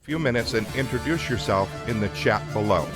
Few minutes and introduce yourself in the chat below.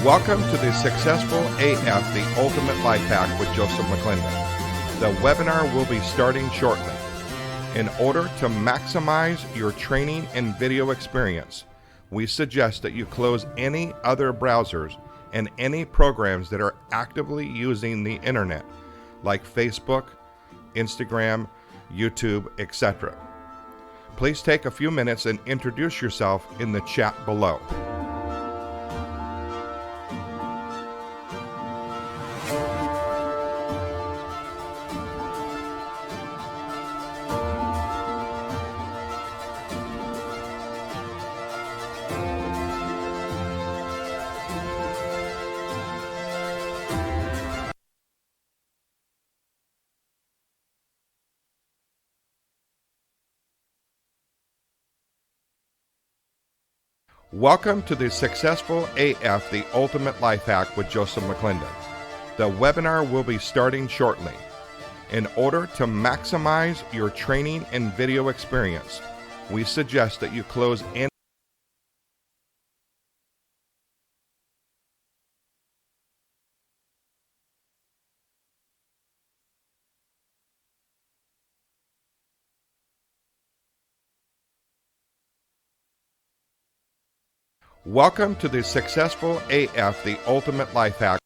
Welcome to the Successful AF, the Ultimate Life Hack with Joseph McClendon. The webinar will be starting shortly. In order to maximize your training and video experience, we suggest that you close any other browsers and any programs that are actively using the internet, like Facebook, Instagram, YouTube, etc. Please take a few minutes and introduce yourself in the chat below. Welcome to the Successful AF, the Ultimate Life Hack with Joseph McClendon. The webinar will be starting shortly. In order to maximize your training and video experience, we suggest that you close any Welcome to the Successful AF, the Ultimate Life Hack.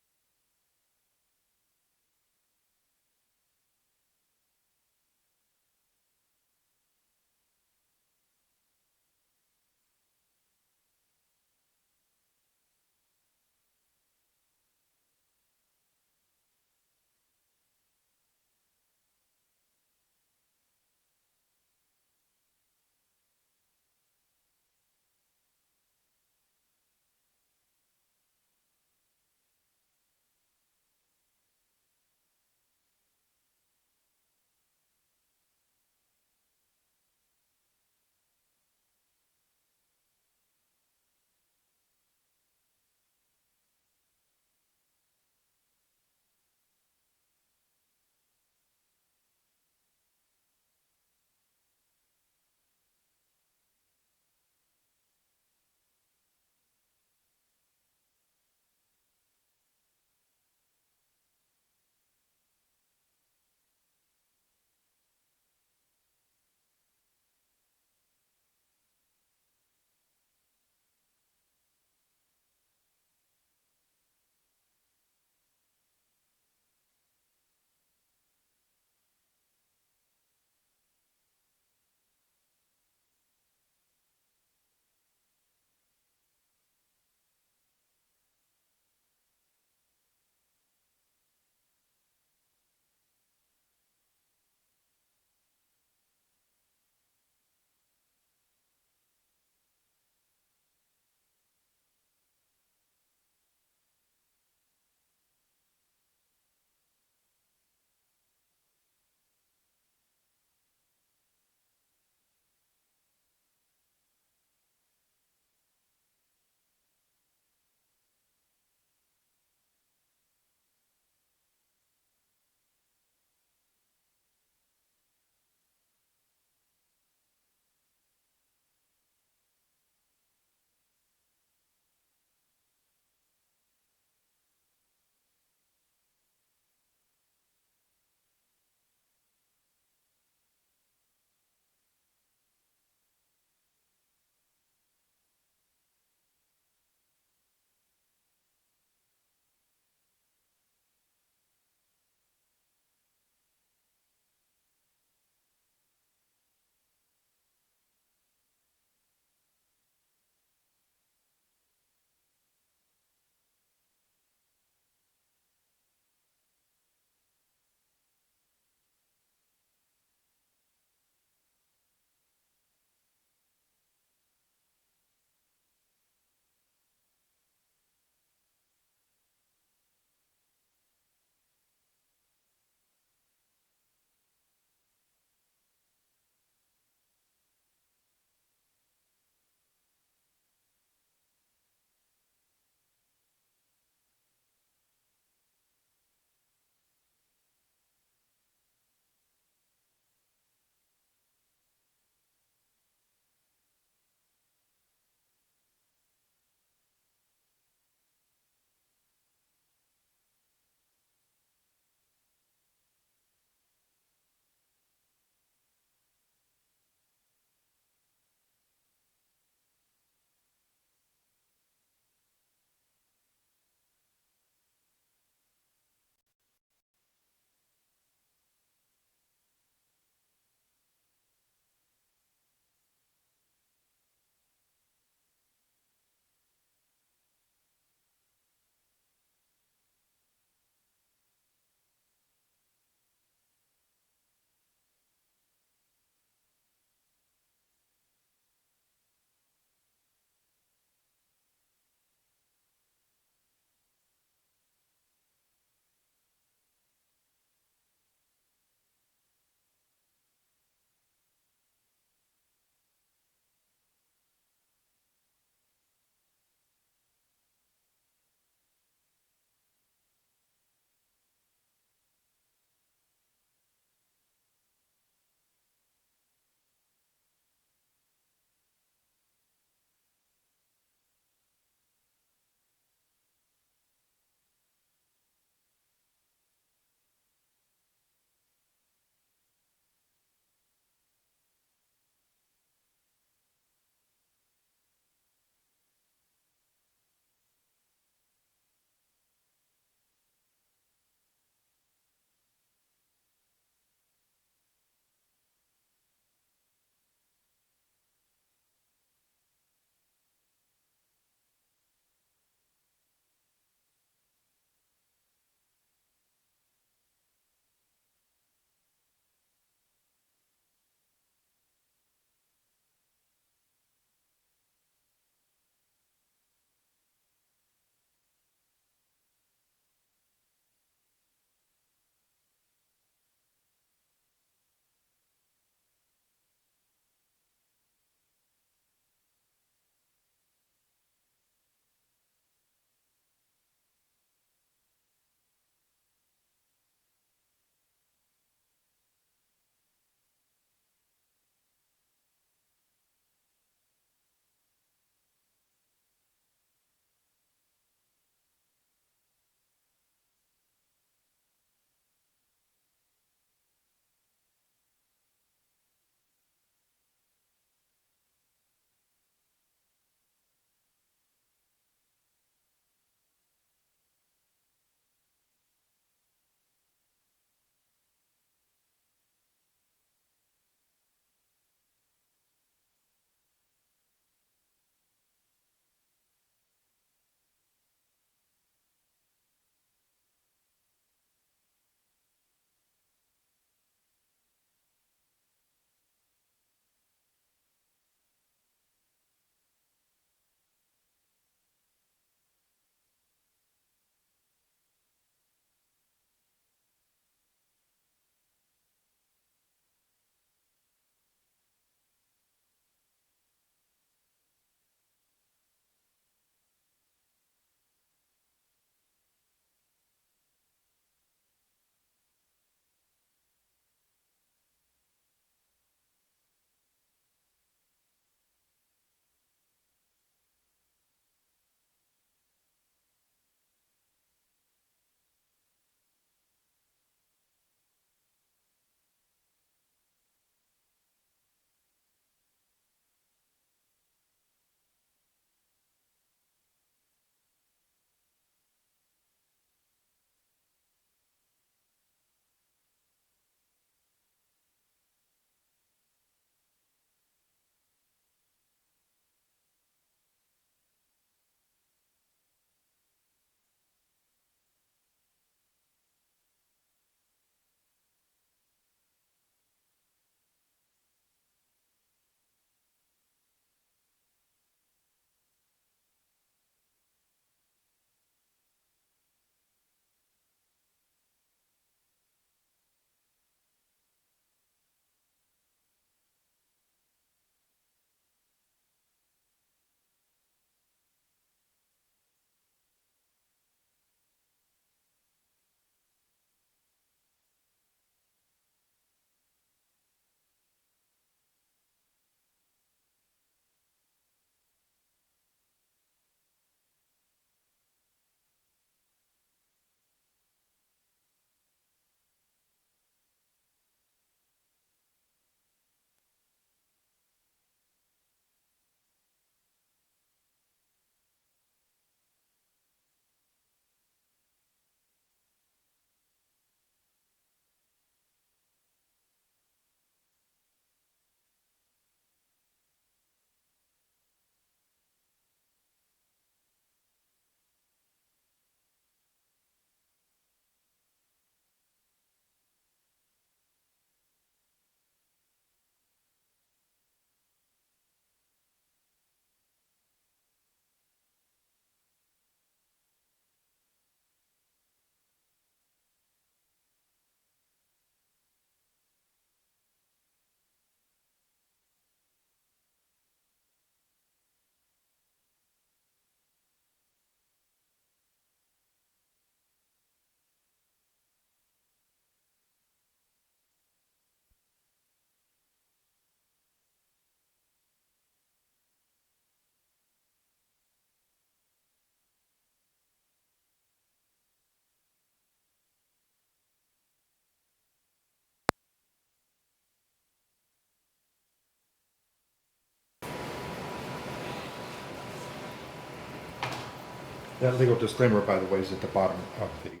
That legal disclaimer, by the way, is at the bottom of the video.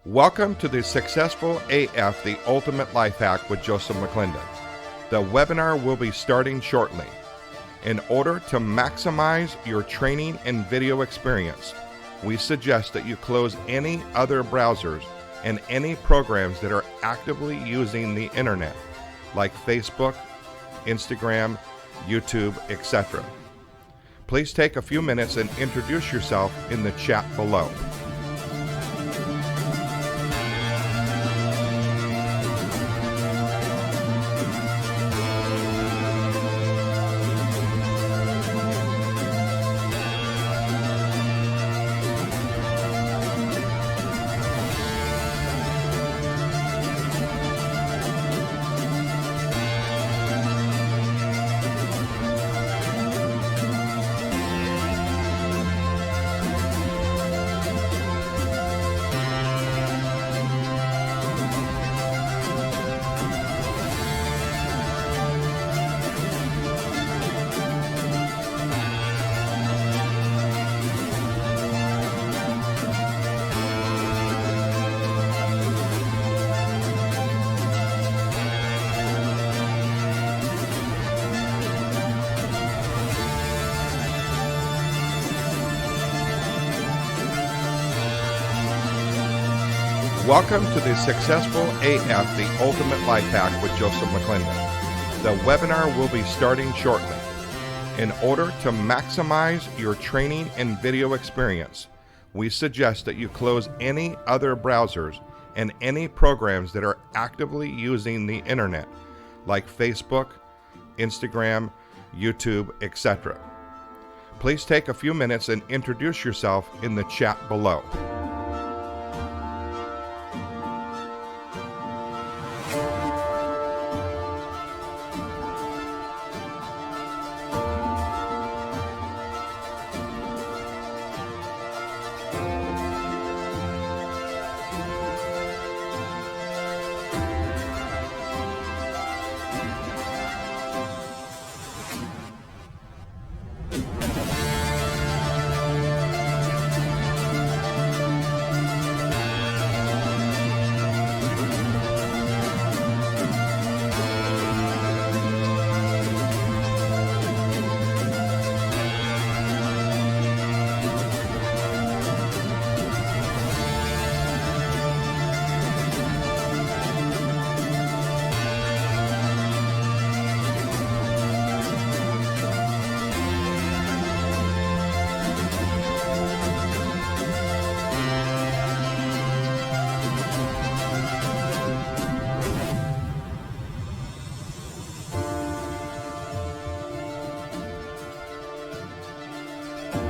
Welcome to the Successful AF, the Ultimate Life Hack with Joseph McClendon. The webinar will be starting shortly. In order to maximize your training and video experience, we suggest that you close any other browsers and any programs that are actively using the internet, like Facebook, Instagram, YouTube, etc. Please take a few minutes and introduce yourself in the chat below. Welcome to the Successful AF, the Ultimate Life Hack with Joseph McClendon. The webinar will be starting shortly. In order to maximize your training and video experience, we suggest that you close any other browsers and any programs that are actively using the internet, like Facebook, Instagram, YouTube, etc. Please take a few minutes and introduce yourself in the chat below.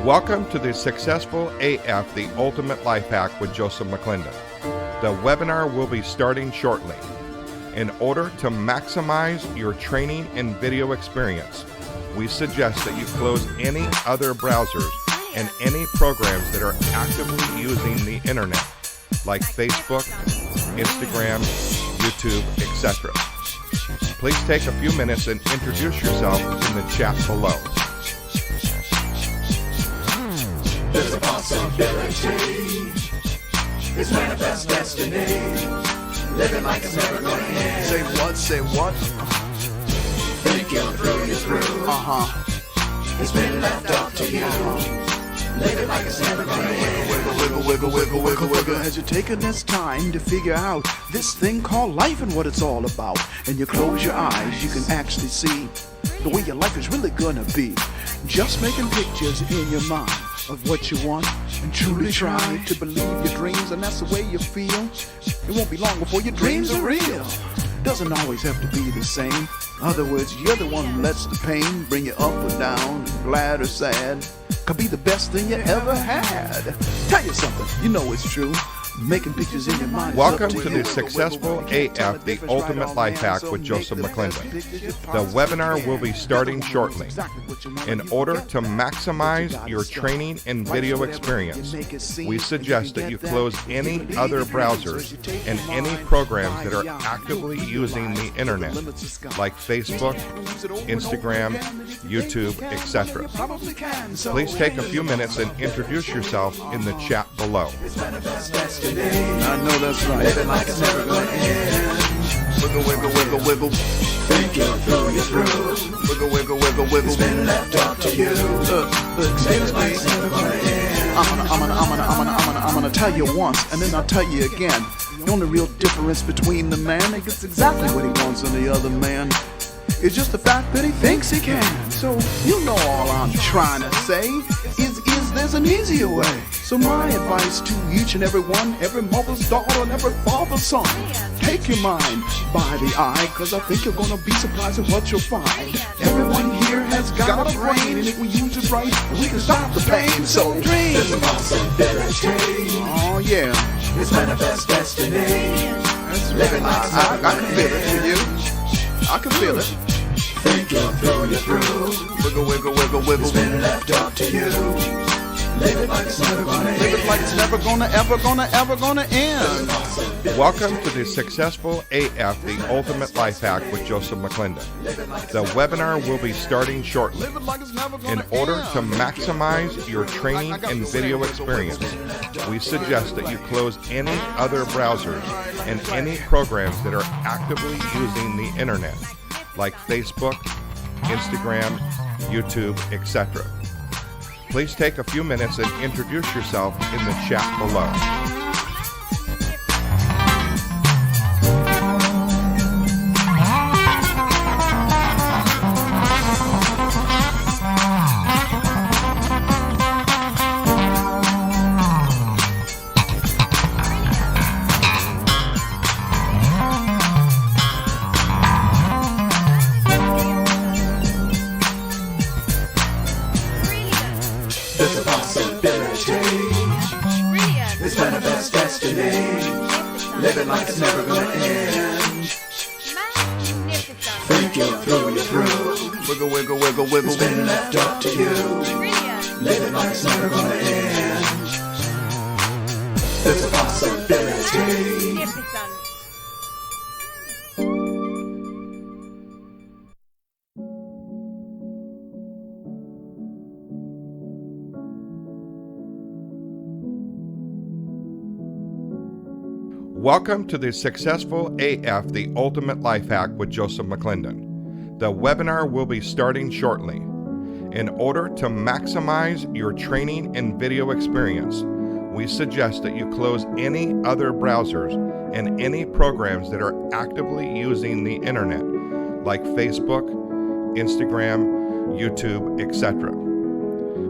Welcome to the Successful AF, the Ultimate Life Hack with Joseph McClendon. The webinar will be starting shortly. In order to maximize your training and video experience, we suggest that you close any other browsers and any programs that are actively using the internet, like Facebook, Instagram, YouTube, etc. Please take a few minutes and introduce yourself in the chat below. There's a possibility. It's manifest destiny. Living like it's never gonna end. Say what? Say what? Think you're through. It's been left up to you. Living like it's never gonna end. Wiggle. Has you taken this time to figure out this thing called life and what it's all about? And you close your eyes, you can actually see the way your life is really gonna be. Just making pictures in your mind of what you want, and truly try to believe your dreams, and that's the way you feel. It won't be long before your dreams are real. Doesn't always have to be the same. In other words, you're the one who lets the pain bring you up or down, glad or sad. Could be the best thing you ever had. Tell you something, you know it's true. Making pictures in your mind. is Welcome up to you. the Successful AF, the Ultimate Life Hack with Joseph McClendon. The webinar will be starting shortly. In order to maximize your training and video experience, we suggest that you close any other browsers and any programs that are actively using the internet, like Facebook, Instagram, YouTube, etc. Please take a few minutes and introduce yourself in the chat below. I know that's right. Living like it's never gonna end. Wiggle, wiggle, wiggle, wiggle. Thinking through your through. Wiggle, wiggle, wiggle, wiggle. It's been left up to you. Living like it's never gonna end. I'm gonna tell you once, and then I'll tell you again. The only real difference between the man that gets exactly what he wants and the other man is just the fact that he thinks he can. So you know all I'm trying to say is there's an easier way. So my advice to each and every one, every mother's daughter and every father's son, take your mind by the eye, cause I think you're gonna be surprised at what you'll find. Everyone here has got a brain, and if we use it right, we can stop the pain. So dream. There's a possibility. Oh yeah. It's manifest destiny. That's Living like it's never I gonna can feel it for end. you. I can feel it. Thinking through your through. Wiggle, wiggle, wiggle, wiggle. It's been left up to you. Live it like it's never gonna end. Live it like it's never ever gonna end. Welcome to the Successful AF, the Ultimate Life Hack with Joseph McClendon. The webinar will be starting shortly. Live it like it's never In gonna order end. to maximize your training and video experience, we suggest that you close any other browsers and any programs that are actively using the internet, like Facebook, Instagram, YouTube, etc. Please take a few minutes and introduce yourself in the chat below. There's a possibility. It's manifest destiny. Living like it's never gonna end. Thinking through your through. Wiggle, wiggle, wiggle, wiggle. It's been left up to you. Living like it's never gonna end. There's a possibility. Welcome to the Successful AF, the Ultimate Life Hack with Joseph McClendon. The webinar will be starting shortly. In order to maximize your training and video experience, we suggest that you close any other browsers and any programs that are actively using the internet, like Facebook, Instagram, YouTube, etc.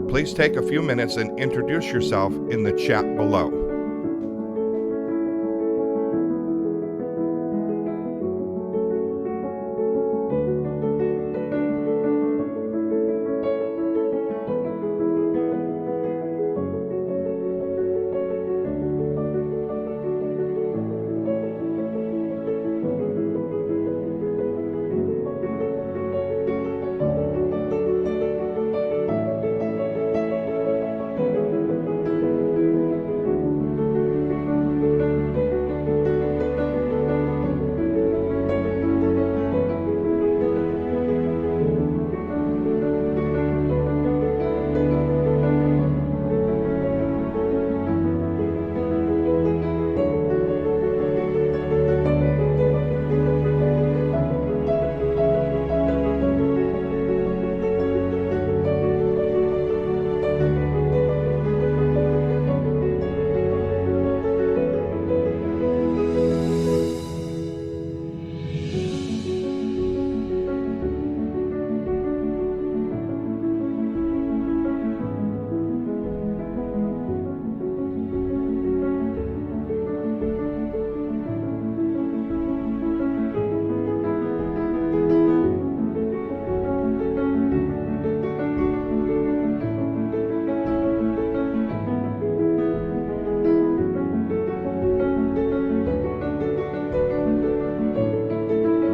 Please take a few minutes and introduce yourself in the chat below.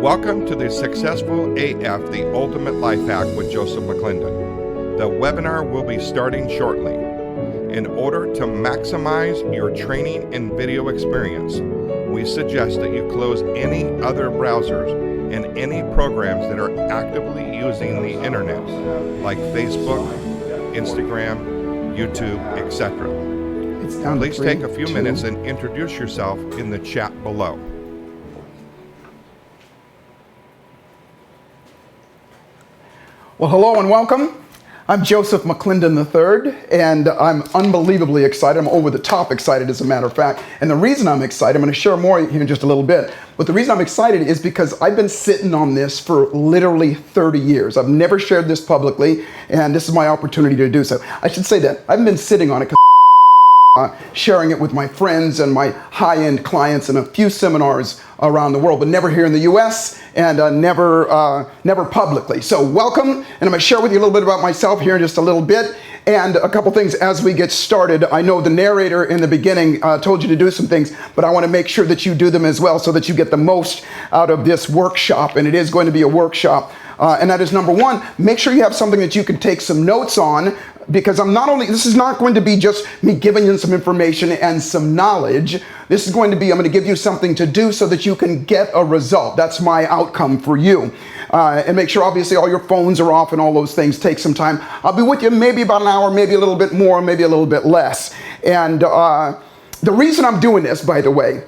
Welcome to the Successful AF, the Ultimate Life Hack with Joseph McClendon. The webinar will be starting shortly. In order to maximize your training and video experience, we suggest that you close any other browsers and any programs that are actively using the internet, like Facebook, Instagram, YouTube, etc. Please take a few minutes and introduce yourself in the chat below. Well, hello and welcome. I'm Joseph McClendon III, and I'm unbelievably excited. I'm over the top excited, as a matter of fact. And the reason I'm excited, I'm going to share more here in just a little bit, but the reason I'm excited is because I've been sitting on this for literally 30 years. I've never shared this publicly, and this is my opportunity to do so. I should say that I've been sitting on it sharing it with my friends and my high-end clients in a few seminars around the world, but never here in the US and never publicly. So welcome, and I'm going to share with you a little bit about myself here in just a little bit, and a couple things as we get started. I know the narrator in the beginning told you to do some things, but I want to make sure that you do them as well so that you get the most out of this workshop, and it is going to be a workshop. And that is number one, make sure you have something that you can take some notes on, because this is not going to be just me giving you some information and some knowledge. This is going to be, I'm going to give you something to do so that you can get a result. That's my outcome for you. And make sure, obviously, all your phones are off and all those things. Take some time. I'll be with you maybe about an hour, maybe a little bit more, maybe a little bit less. And the reason I'm doing this, by the way,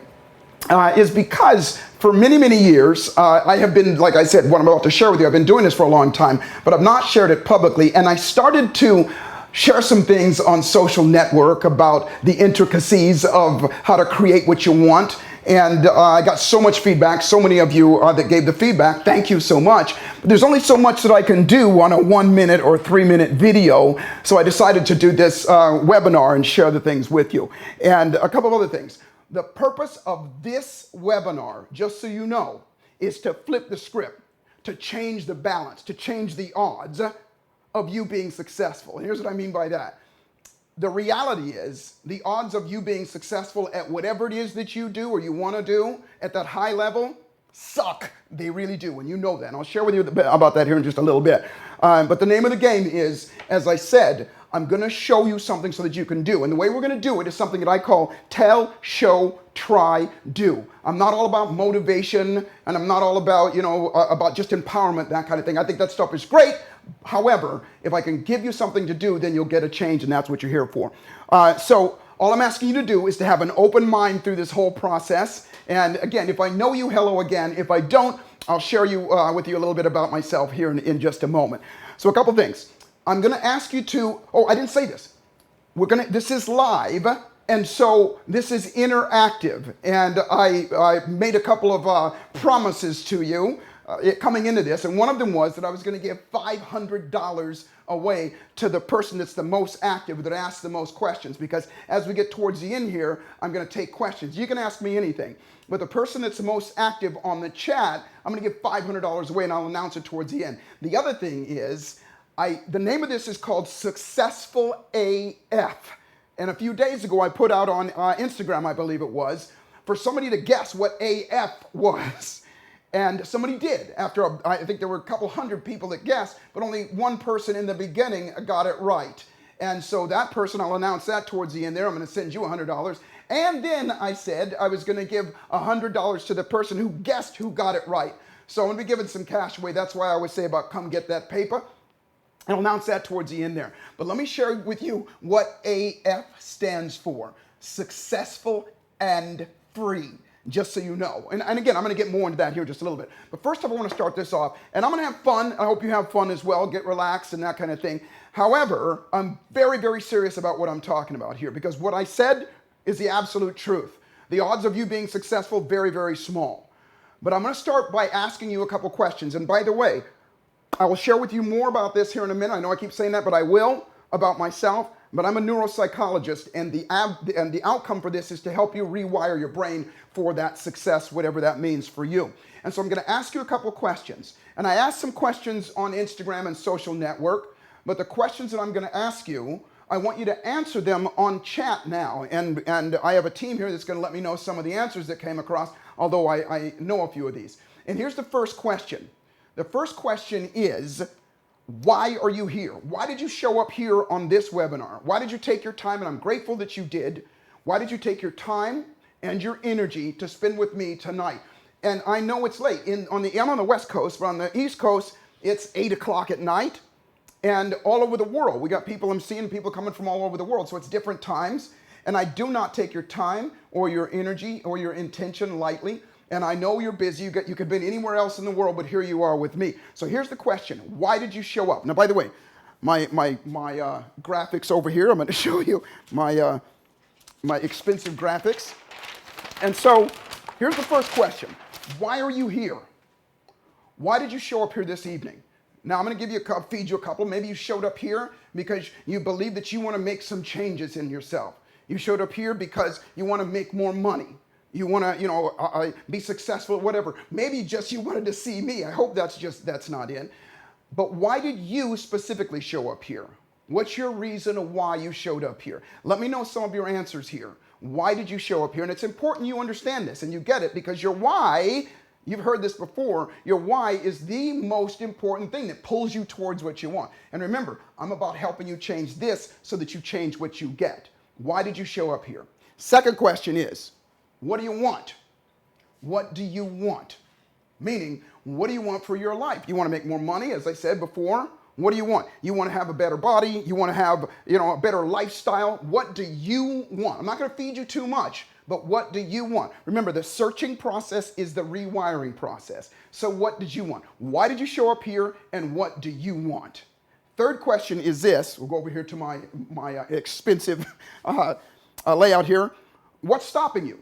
is because for many, many years, I have been, like I said, what I'm about to share with you, I've been doing this for a long time, but I've not shared it publicly. And I started to share some things on social network about the intricacies of how to create what you want. And I got so much feedback, so many of you that gave the feedback. Thank you so much. But there's only so much that I can do on a 1 minute or 3 minute video. So I decided to do this webinar and share the things with you. And a couple of other things. The purpose of this webinar, just so you know, is to flip the script, to change the balance, to change the odds of you being successful. And here's what I mean by that. The reality is the odds of you being successful at whatever it is that you do or you want to do at that high level suck. They really do, and you know that. And I'll share with you about that here in just a little bit. But the name of the game is, as I said, I'm going to show you something so that you can do. And the way we're going to do it is something that I call tell, show, try, do. I'm not all about motivation, and I'm not all about, about just empowerment, that kind of thing. I think that stuff is great. However, if I can give you something to do, then you'll get a change, and that's what you're here for. So all I'm asking you to do is to have an open mind through this whole process. And again, if I know you, hello again. If I don't, I'll share with you a little bit about myself here in just a moment. So a couple things. I'm going to ask you to, I didn't say this. This is live, and so this is interactive. And I made a couple of promises to you coming into this, and one of them was that I was going to give $500 away to the person that's the most active, that asks the most questions, because as we get towards the end here, I'm going to take questions. You can ask me anything, but the person that's the most active on the chat, I'm going to give $500 away, and I'll announce it towards the end. The other thing is, the name of this is called Successful AF. And a few days ago, I put out on Instagram, I believe it was, for somebody to guess what AF was. And somebody did. After, I think there were a couple hundred people that guessed, but only one person in the beginning got it right. And so that person, I'll announce that towards the end there. I'm going to send you $100. And then I said I was going to give $100 to the person who guessed who got it right. So I'm going to be giving some cash away. That's why I always say about come get that paper. I'll announce that towards the end there. But let me share with you what AF stands for. Successful and free, just so you know. And again, I'm going to get more into that here in just a little bit. But first of all, I want to start this off. And I'm going to have fun. I hope you have fun as well. Get relaxed and that kind of thing. However, I'm very, very serious about what I'm talking about here, because what I said is the absolute truth. The odds of you being successful, very, very small. But I'm going to start by asking you a couple questions. And by the way, I will share with you more about this here in a minute. I know I keep saying that, but I will, about myself. But I'm a neuropsychologist, and the outcome for this is to help you rewire your brain for that success, whatever that means for you. And so I'm going to ask you a couple of questions. And I asked some questions on Instagram and social network, but the questions that I'm going to ask you I want you to answer them on chat now. And I have a team here that's going to let me know some of the answers that came across, although I know a few of these. And here's the first question. The first question is, why are you here? Why did you show up here on this webinar? Why did you take your time? And I'm grateful that you did. Why did you take your time and your energy to spend with me tonight? And I know it's late. I'm on the West Coast, but on the East Coast, it's 8 o'clock at night. And all over the world, we got people, I'm seeing people coming from all over the world. So it's different times. And I do not take your time or your energy or your intention lightly. And I know you're busy. You could have been anywhere else in the world, but here you are with me. So here's the question. Why did you show up? Now, by the way, my graphics over here, I'm going to show you my expensive graphics. And so here's the first question. Why are you here? Why did you show up here this evening? Now, I'm going to feed you a couple. Maybe you showed up here because you believe that you want to make some changes in yourself. You showed up here because you want to make more money. You want to, be successful, whatever. Maybe just you wanted to see me. I hope that's not it. But why did you specifically show up here? What's your reason of why you showed up here? Let me know some of your answers here. Why did you show up here? And it's important you understand this and you get it, because your why, you've heard this before, your why is the most important thing that pulls you towards what you want. And remember, I'm about helping you change this so that you change what you get. Why did you show up here? Second question is, what do you want? What do you want? Meaning, what do you want for your life? You want to make more money, as I said before. What do you want? You want to have a better body. You want to have, a better lifestyle. What do you want? I'm not going to feed you too much, but what do you want? Remember, the searching process is the rewiring process. So what did you want? Why did you show up here, and what do you want? Third question is this. We'll go over here to my expensive layout here. What's stopping you?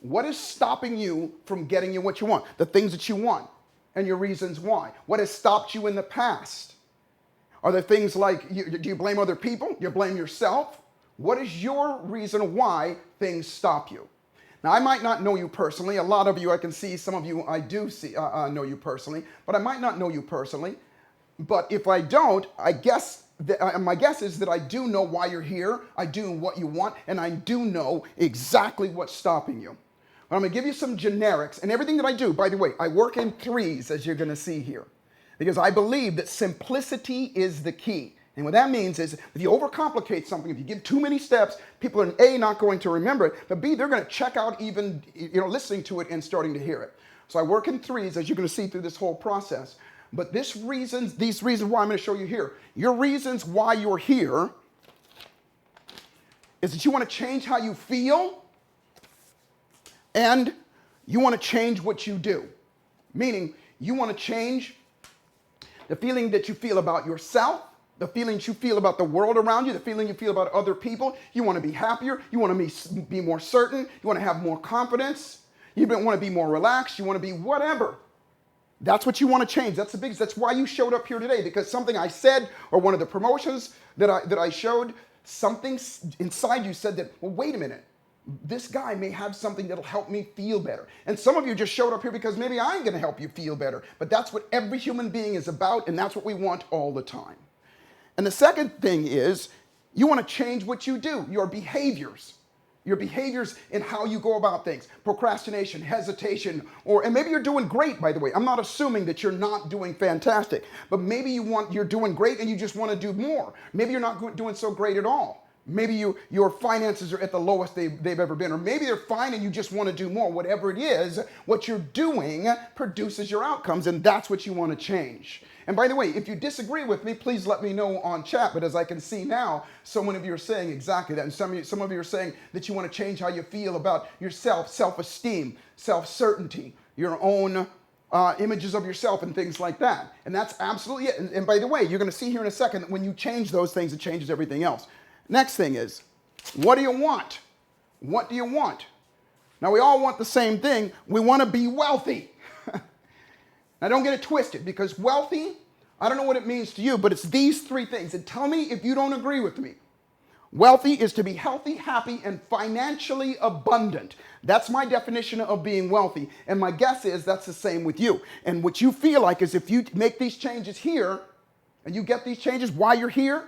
What is stopping you from getting you what you want? The things that you want and your reasons why. What has stopped you in the past? Are there things like, do you blame other people? Do you blame yourself? What is your reason why things stop you? Now, I might not know you personally. A lot of you I can see, some of you I do see know you personally, but I might not know you personally. But if I don't, I guess my guess is that I do know why you're here. I do know what you want, and I do know exactly what's stopping you. But I'm going to give you some generics, and everything that I do, by the way, I work in threes, as you're going to see here, because I believe that simplicity is the key. And what that means is if you overcomplicate something, if you give too many steps, people are A, not going to remember it, but B, they're going to check out even listening to it and starting to hear it. So I work in threes, as you're going to see through this whole process. But these reasons why I'm going to show you here, your reasons why you're here is that you want to change how you feel and you want to change what you do. Meaning you want to change the feeling that you feel about yourself, the feelings you feel about the world around you, the feeling you feel about other people. You want to be happier. You want to be more certain. You want to have more confidence. You want to be more relaxed. You want to be whatever. That's what you want to change. That's the biggest. That's why you showed up here today, because something I said or one of the promotions that I showed, something inside you said that, well, wait a minute. This guy may have something that'll help me feel better. And some of you just showed up here because maybe I'm going to help you feel better. But that's what every human being is about, and that's what we want all the time. And the second thing is you want to change what you do, your behaviors in how you go about things, procrastination, hesitation, and maybe you're doing great, by the way. I'm not assuming that you're not doing fantastic, but maybe you're doing great and you just want to do more. Maybe you're not doing so great at all. Maybe your finances are at the lowest they've ever been, or maybe they're fine and you just want to do more. Whatever it is, what you're doing produces your outcomes, and that's what you want to change. And by the way, if you disagree with me, please let me know on chat. But as I can see now, so many of you are saying exactly that. And some of you are saying that you want to change how you feel about yourself, self-esteem, self-certainty, your own images of yourself and things like that. And that's absolutely it. And by the way, you're going to see here in a second that when you change those things, it changes everything else. Next thing is, what do you want? What do you want? Now, we all want the same thing. We want to be wealthy. Now, don't get it twisted, because wealthy, I don't know what it means to you, but it's these three things. And tell me if you don't agree with me. Wealthy is to be healthy, happy, and financially abundant. That's my definition of being wealthy. And my guess is that's the same with you. And what you feel like is if you make these changes here, and you get these changes while you're here,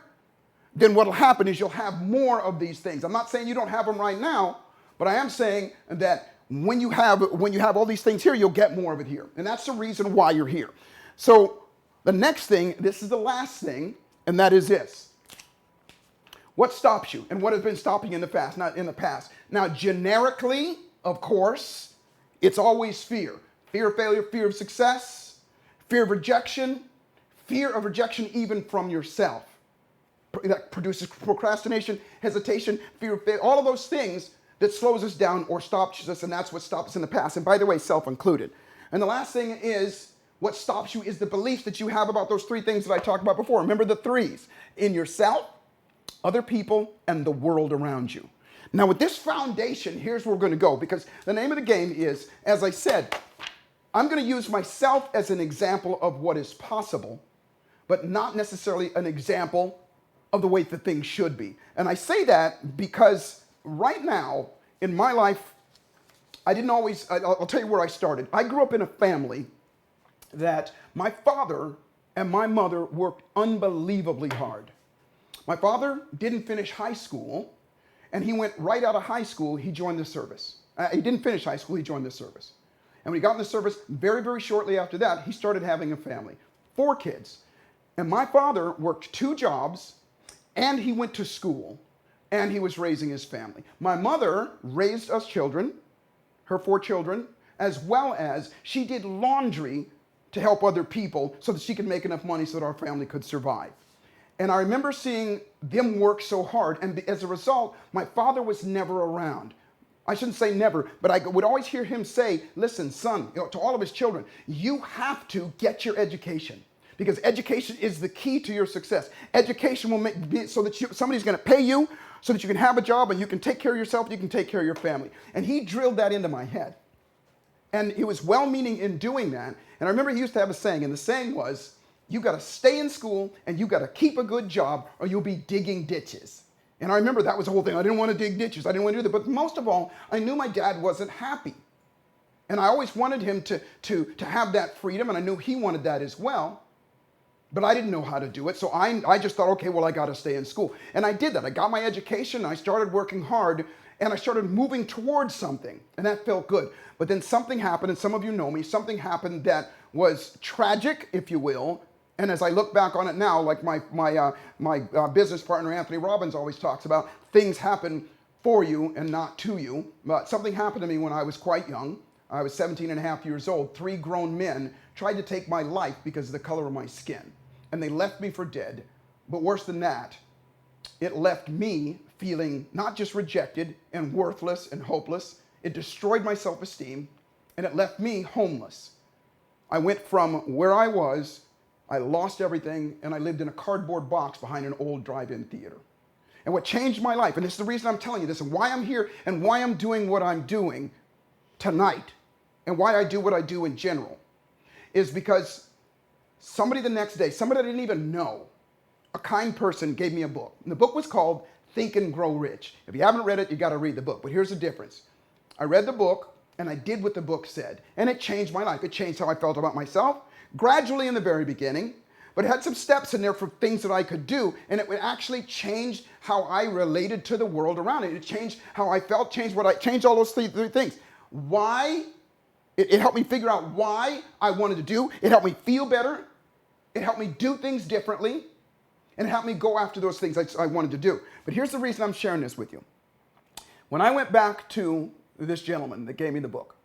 then what'll happen is you'll have more of these things. I'm not saying you don't have them right now, but I am saying that when you have all these things here, you'll get more of it here. And that's the reason why you're here. So the next thing, this is the last thing, and that is this. What stops you and what has been stopping you in the past, not in the past? Now, generically, of course, it's always fear. Fear of failure, fear of success, fear of rejection even from yourself. That produces procrastination, hesitation, fear of failure, all of those things that slows us down or stops us, and that's what stops us in the past. And by the way, self included. And the last thing is, what stops you is the beliefs that you have about those three things that I talked about before. Remember the threes: in yourself, other people, and the world around you. Now with this foundation, here's where we're going to go, because the name of the game is, as I said, I'm going to use myself as an example of what is possible, but not necessarily an example of the way that things should be. And I say that because right now in my life, I'll tell you where I started. I grew up in a family that my father and my mother worked unbelievably hard. My father didn't finish high school, and he went right out of high school, he joined the service. He didn't finish high school, he joined the service. And when he got in the service, very, very shortly after that, he started having a family, 4 kids. And my father worked 2 jobs, and he went to school, and he was raising his family. My mother raised us children, her 4 children, as well as she did laundry to help other people so that she could make enough money so that our family could survive. And I remember seeing them work so hard, and as a result, my father was never around. I shouldn't say never, but I would always hear him say, listen, son, to all of his children, you have to get your education, because education is the key to your success. Education will make so that somebody's going to pay you so that you can have a job and you can take care of yourself, you can take care of your family. And he drilled that into my head. And he was well-meaning in doing that. And I remember he used to have a saying, and the saying was, you got to stay in school and you got to keep a good job or you'll be digging ditches. And I remember that was the whole thing. I didn't want to dig ditches. I didn't want to do that. But most of all, I knew my dad wasn't happy. And I always wanted him to have that freedom, and I knew he wanted that as well. But I didn't know how to do it. So I just thought, okay, well, I got to stay in school. And I did that. I got my education. I started working hard, and I started moving towards something. And that felt good. But then something happened, and some of you know me, something happened that was tragic, if you will. And as I look back on it now, like my business partner, Anthony Robbins, always talks about, things happen for you and not to you. But something happened to me when I was quite young. I was 17 and a half years old. 3 grown men tried to take my life because of the color of my skin. And they left me for dead. But worse than that, it left me feeling not just rejected and worthless and hopeless. It destroyed my self-esteem, and it left me homeless. I went from where I was, I lost everything, and I lived in a cardboard box behind an old drive-in theater. And what changed my life, and this is the reason I'm telling you this, and why I'm here, and why I'm doing what I'm doing tonight, and why I do what I do in general, is because somebody the next day, somebody I didn't even know, a kind person gave me a book. And the book was called Think and Grow Rich. If you haven't read it, you got to read the book. But here's the difference. I read the book, and I did what the book said. And it changed my life. It changed how I felt about myself, gradually in the very beginning. But it had some steps in there for things that I could do. And it would actually change how I related to the world around it. It changed how I felt, changed all those three things. Why? It helped me figure out why I wanted to do. It helped me feel better. It helped me do things differently. And it helped me go after those things I wanted to do. But here's the reason I'm sharing this with you. When I went back to this gentleman that gave me the book,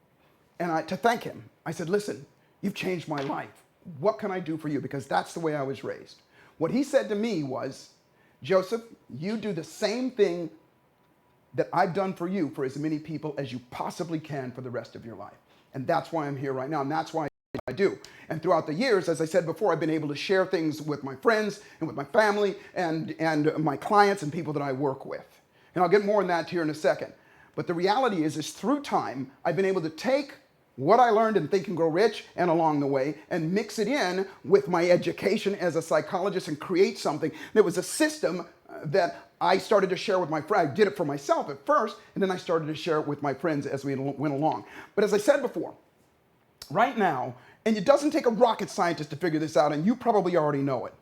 and to thank him, I said, listen, you've changed my life. What can I do for you? Because that's the way I was raised. What he said to me was, Joseph, you do the same thing that I've done for you for as many people as you possibly can for the rest of your life. And that's why I'm here right now, and that's why I do. And throughout the years, as I said before, I've been able to share things with my friends and with my family and my clients and people that I work with. And I'll get more on that here in a second. But the reality is through time, I've been able to take what I learned in Think and Grow Rich and along the way and mix it in with my education as a psychologist and create something that was a system that I started to share with my friends. I did it for myself at first, and then I started to share it with my friends as we went along. But as I said before, right now, and it doesn't take a rocket scientist to figure this out, and you probably already know it,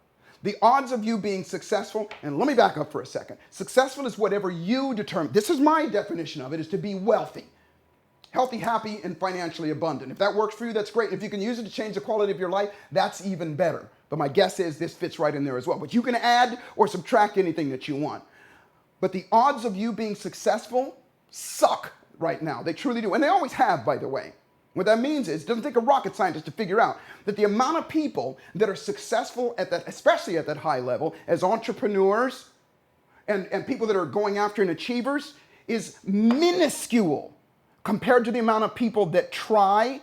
The odds of you being successful, and let me back up for a second. Successful is whatever you determine. This is my definition of it, is to be wealthy. Healthy, happy, and financially abundant. If that works for you, that's great. If you can use it to change the quality of your life, that's even better. But my guess is this fits right in there as well. But you can add or subtract anything that you want. But the odds of you being successful suck right now. They truly do. And they always have, by the way. What that means is, it doesn't take a rocket scientist to figure out that the amount of people that are successful at that, especially at that high level, as entrepreneurs and people that are going after and achievers, is minuscule compared to the amount of people that try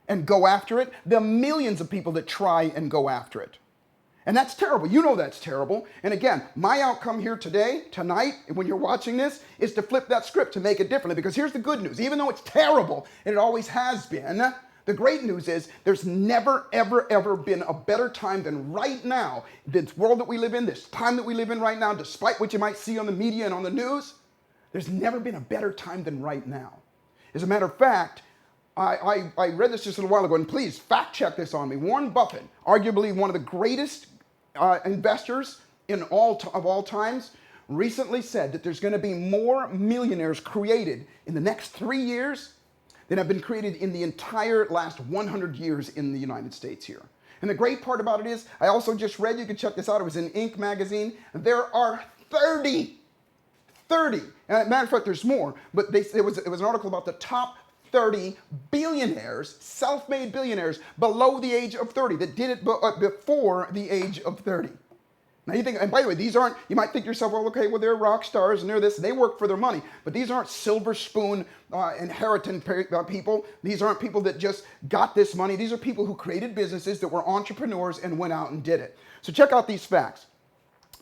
and go after it, the millions of people that try and go after it. And that's terrible. You know that's terrible. And again, my outcome here today, tonight, when you're watching this, is to flip that script to make it differently. Because here's the good news. Even though it's terrible, and it always has been, the great news is there's never, ever, ever been a better time than right now. This world that we live in, this time that we live in right now, despite what you might see on the media and on the news, there's never been a better time than right now. As a matter of fact, I read this just a little while ago, and please fact check this on me. Warren Buffett, arguably one of the greatest investors of all times, recently said that there's going to be more millionaires created in the next 3 years than have been created in the entire last 100 years in the United States here. And the great part about it is, I also just read, you can check this out, it was in Inc. magazine, there are 30. Matter of fact, there's more, but it was an article about the top 30 billionaires, self-made billionaires below the age of 30 that did it before the age of 30. Now you think, and by the way, these aren't, you might think to yourself, well, okay, well, they're rock stars and they're this, they work for their money, but these aren't silver spoon inheritant people. These aren't people that just got this money. These are people who created businesses that were entrepreneurs and went out and did it. So check out these facts.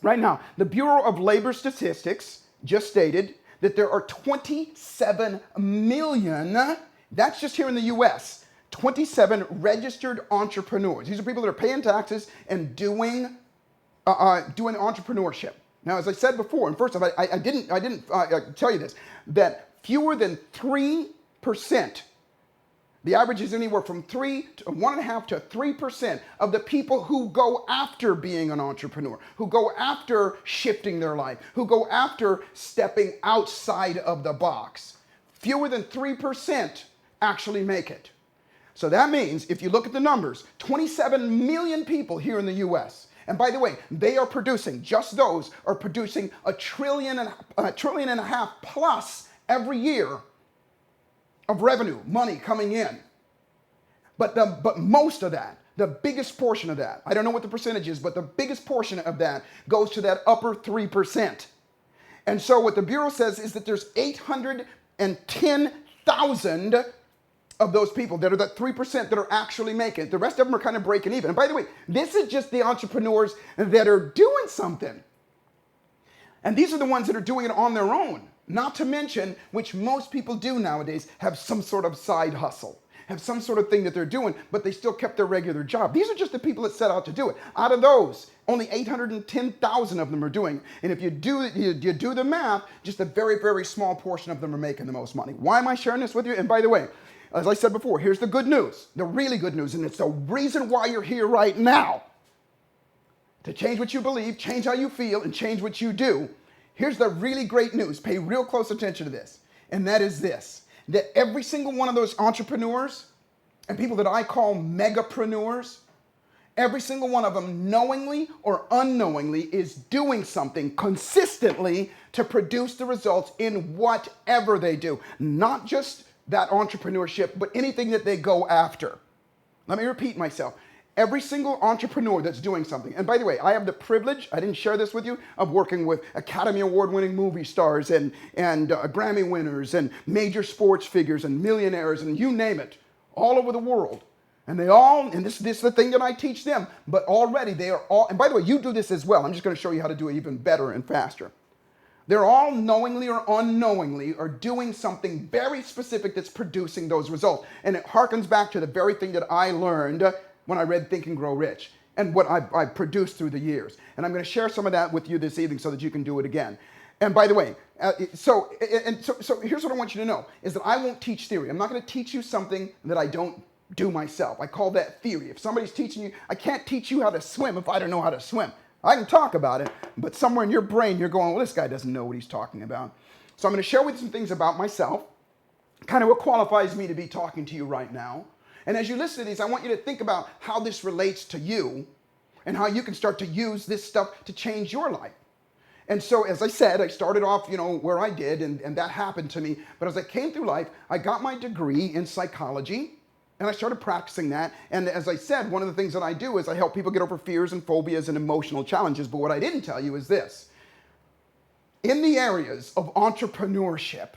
Right now, the Bureau of Labor Statistics just stated that there are 27 million, that's just here in the US, 27 registered entrepreneurs. These are people that are paying taxes and doing entrepreneurship. Now, as I said before, and first off, I didn't tell you this, that fewer than 3%, the average is anywhere from 1.5% to 3% of the people who go after being an entrepreneur, who go after shifting their life, who go after stepping outside of the box. Fewer than 3% actually make it. So that means, if you look at the numbers, 27 million people here in the US. And by the way, they are producing, just those are producing $1.5 trillion plus every year of revenue, money coming in. But most of that, the biggest portion of that, I don't know what the percentage is, but the biggest portion of that goes to that upper 3%. And so what the Bureau says is that there's 810,000 of those people that are that 3% that are actually making it. The rest of them are kind of breaking even. And by the way, this is just the entrepreneurs that are doing something. And these are the ones that are doing it on their own. Not to mention, which most people do nowadays, have some sort of side hustle, have some sort of thing that they're doing, but they still kept their regular job. These are just the people that set out to do it. Out of those, only 810,000 of them are doing it. And if you do the math, just a very, very small portion of them are making the most money. Why am I sharing this with you? And by the way, as I said before, here's the good news, the really good news, and it's the reason why you're here right now. To change what you believe, change how you feel, and change what you do. Here's the really great news. Pay real close attention to this. And that is this, that every single one of those entrepreneurs and people that I call megapreneurs, every single one of them, knowingly or unknowingly, is doing something consistently to produce the results in whatever they do. Not just that entrepreneurship, but anything that they go after. Let me repeat myself. Every single entrepreneur that's doing something, and by the way, I have the privilege, I didn't share this with you, of working with Academy Award-winning movie stars and Grammy winners and major sports figures and millionaires and you name it, all over the world. And they all, and this is the thing that I teach them, but already they are all, and by the way, you do this as well. I'm just going to show you how to do it even better and faster. They're all knowingly or unknowingly are doing something very specific that's producing those results. And it harkens back to the very thing that I learned when I read Think and Grow Rich and what I've produced through the years. And I'm going to share some of that with you this evening so that you can do it again. And by the way, so here's what I want you to know, is that I won't teach theory. I'm not going to teach you something that I don't do myself. I call that theory. If somebody's teaching you, I can't teach you how to swim if I don't know how to swim. I can talk about it, but somewhere in your brain, you're going, well, this guy doesn't know what he's talking about. So I'm going to share with you some things about myself, kind of what qualifies me to be talking to you right now. And as you listen to these, I want you to think about how this relates to you and how you can start to use this stuff to change your life. And so, as I said, I started off, where I did, and that happened to me. But as I came through life, I got my degree in psychology, and I started practicing that. And as I said, one of the things that I do is I help people get over fears and phobias and emotional challenges. But what I didn't tell you is this. In the areas of entrepreneurship,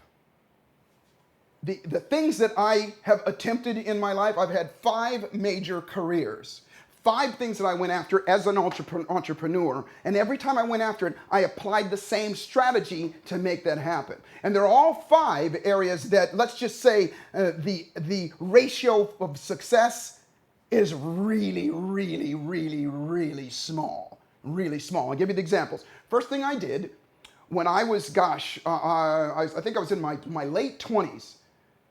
the things that I have attempted in my life, I've had 5 major careers. 5 things that I went after as an entrepreneur, and every time I went after it, I applied the same strategy to make that happen. And they're all 5 areas that, let's just say, the ratio of success is really, really, really, really small. Really small. I'll give you the examples. First thing I did when I was, I think I was in my late 20s,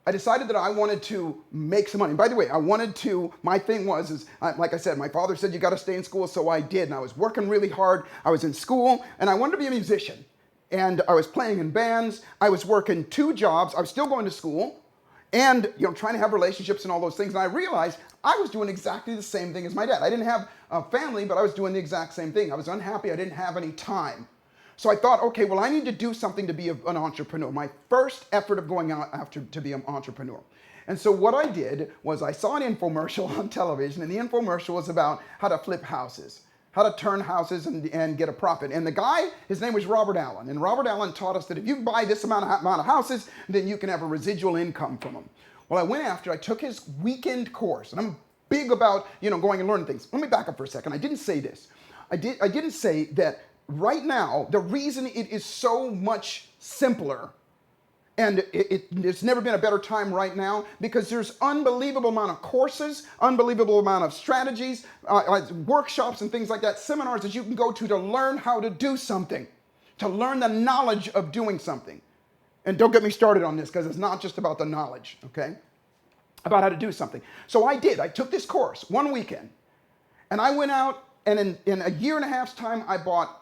I decided that I wanted to make some money. By the way, my thing was, like I said, my father said, you got to stay in school, so I did. And I was working really hard. I was in school, and I wanted to be a musician. And I was playing in bands. I was working 2 jobs. I was still going to school and, trying to have relationships and all those things. And I realized I was doing exactly the same thing as my dad. I didn't have a family, but I was doing the exact same thing. I was unhappy. I didn't have any time. So I thought, okay, well, I need to do something to be an entrepreneur. My first effort of going out to be an entrepreneur. And so what I did was I saw an infomercial on television, and the infomercial was about how to flip houses, how to turn houses and get a profit. And the guy, his name was Robert Allen. And Robert Allen taught us that if you buy this amount of houses, then you can have a residual income from them. Well, I took his weekend course, and I'm big about, going and learning things. Let me back up for a second. I didn't say this. I didn't say that right now, the reason it is so much simpler, and it's never been a better time right now, because there's unbelievable amount of courses, unbelievable amount of strategies, workshops and things like that, seminars that you can go to learn how to do something, to learn the knowledge of doing something. And don't get me started on this, because it's not just about the knowledge, okay? About how to do something. So I did. I took this course one weekend, and I went out, and in a year and a half's time, I bought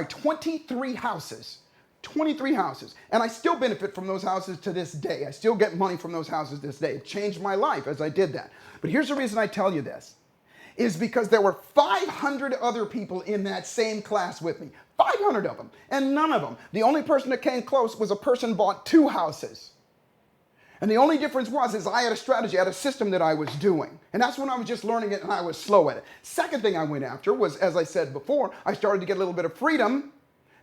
23 houses. 23 houses. And I still benefit from those houses to this day. I still get money from those houses this day. It changed my life as I did that. But here's the reason I tell you this, is because there were 500 other people in that same class with me. 500 of them. And none of them. The only person that came close was a person who bought 2 houses. And the only difference is I had a strategy, I had a system that I was doing. And that's when I was just learning it and I was slow at it. Second thing I went after was, as I said before, I started to get a little bit of freedom.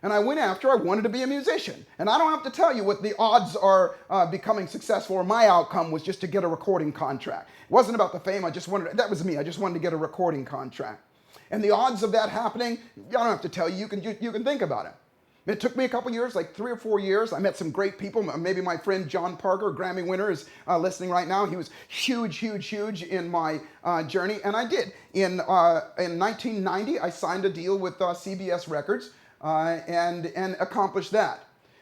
And I wanted to be a musician. And I don't have to tell you what the odds are becoming successful, or my outcome was just to get a recording contract. It wasn't about the fame, that was me. I just wanted to get a recording contract. And the odds of that happening, I don't have to tell you, you can think about it. It took me a couple years, like 3 or 4 years. I met some great people. Maybe my friend John Parker, Grammy winner, is listening right now. He was huge in my journey, and I did. In 1990, I signed a deal with CBS Records and accomplished that.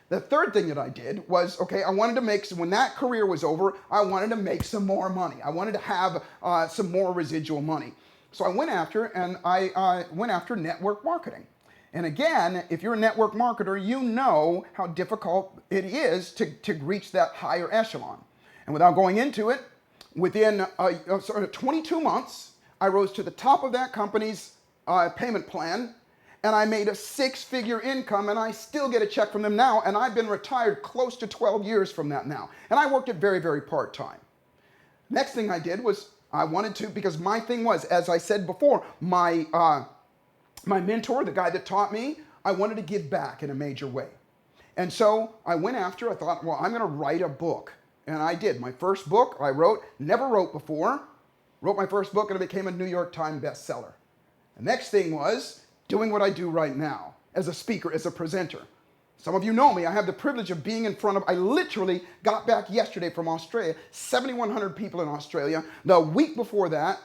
The third thing that I did was, okay, I wanted to when that career was over, I wanted to make some more money. I wanted to have some more residual money. So I went after network marketing. And again, if you're a network marketer, you know how difficult it is to reach that higher echelon. And without going into it, within 22 months, I rose to the top of that company's payment plan, and I made a 6-figure income, and I still get a check from them now, and I've been retired close to 12 years from that now. And I worked it very, very part-time. Next thing I did was I wanted to, because my thing was, as I said before, my mentor, the guy that taught me, I wanted to give back in a major way. And so I thought, well, I'm going to write a book. And I did. My first book I never wrote before. Wrote my first book, and it became a New York Times bestseller. The next thing was doing what I do right now as a speaker, as a presenter. Some of you know me. I have the privilege of being in front of, I literally got back yesterday from Australia, 7,100 people in Australia. The week before that,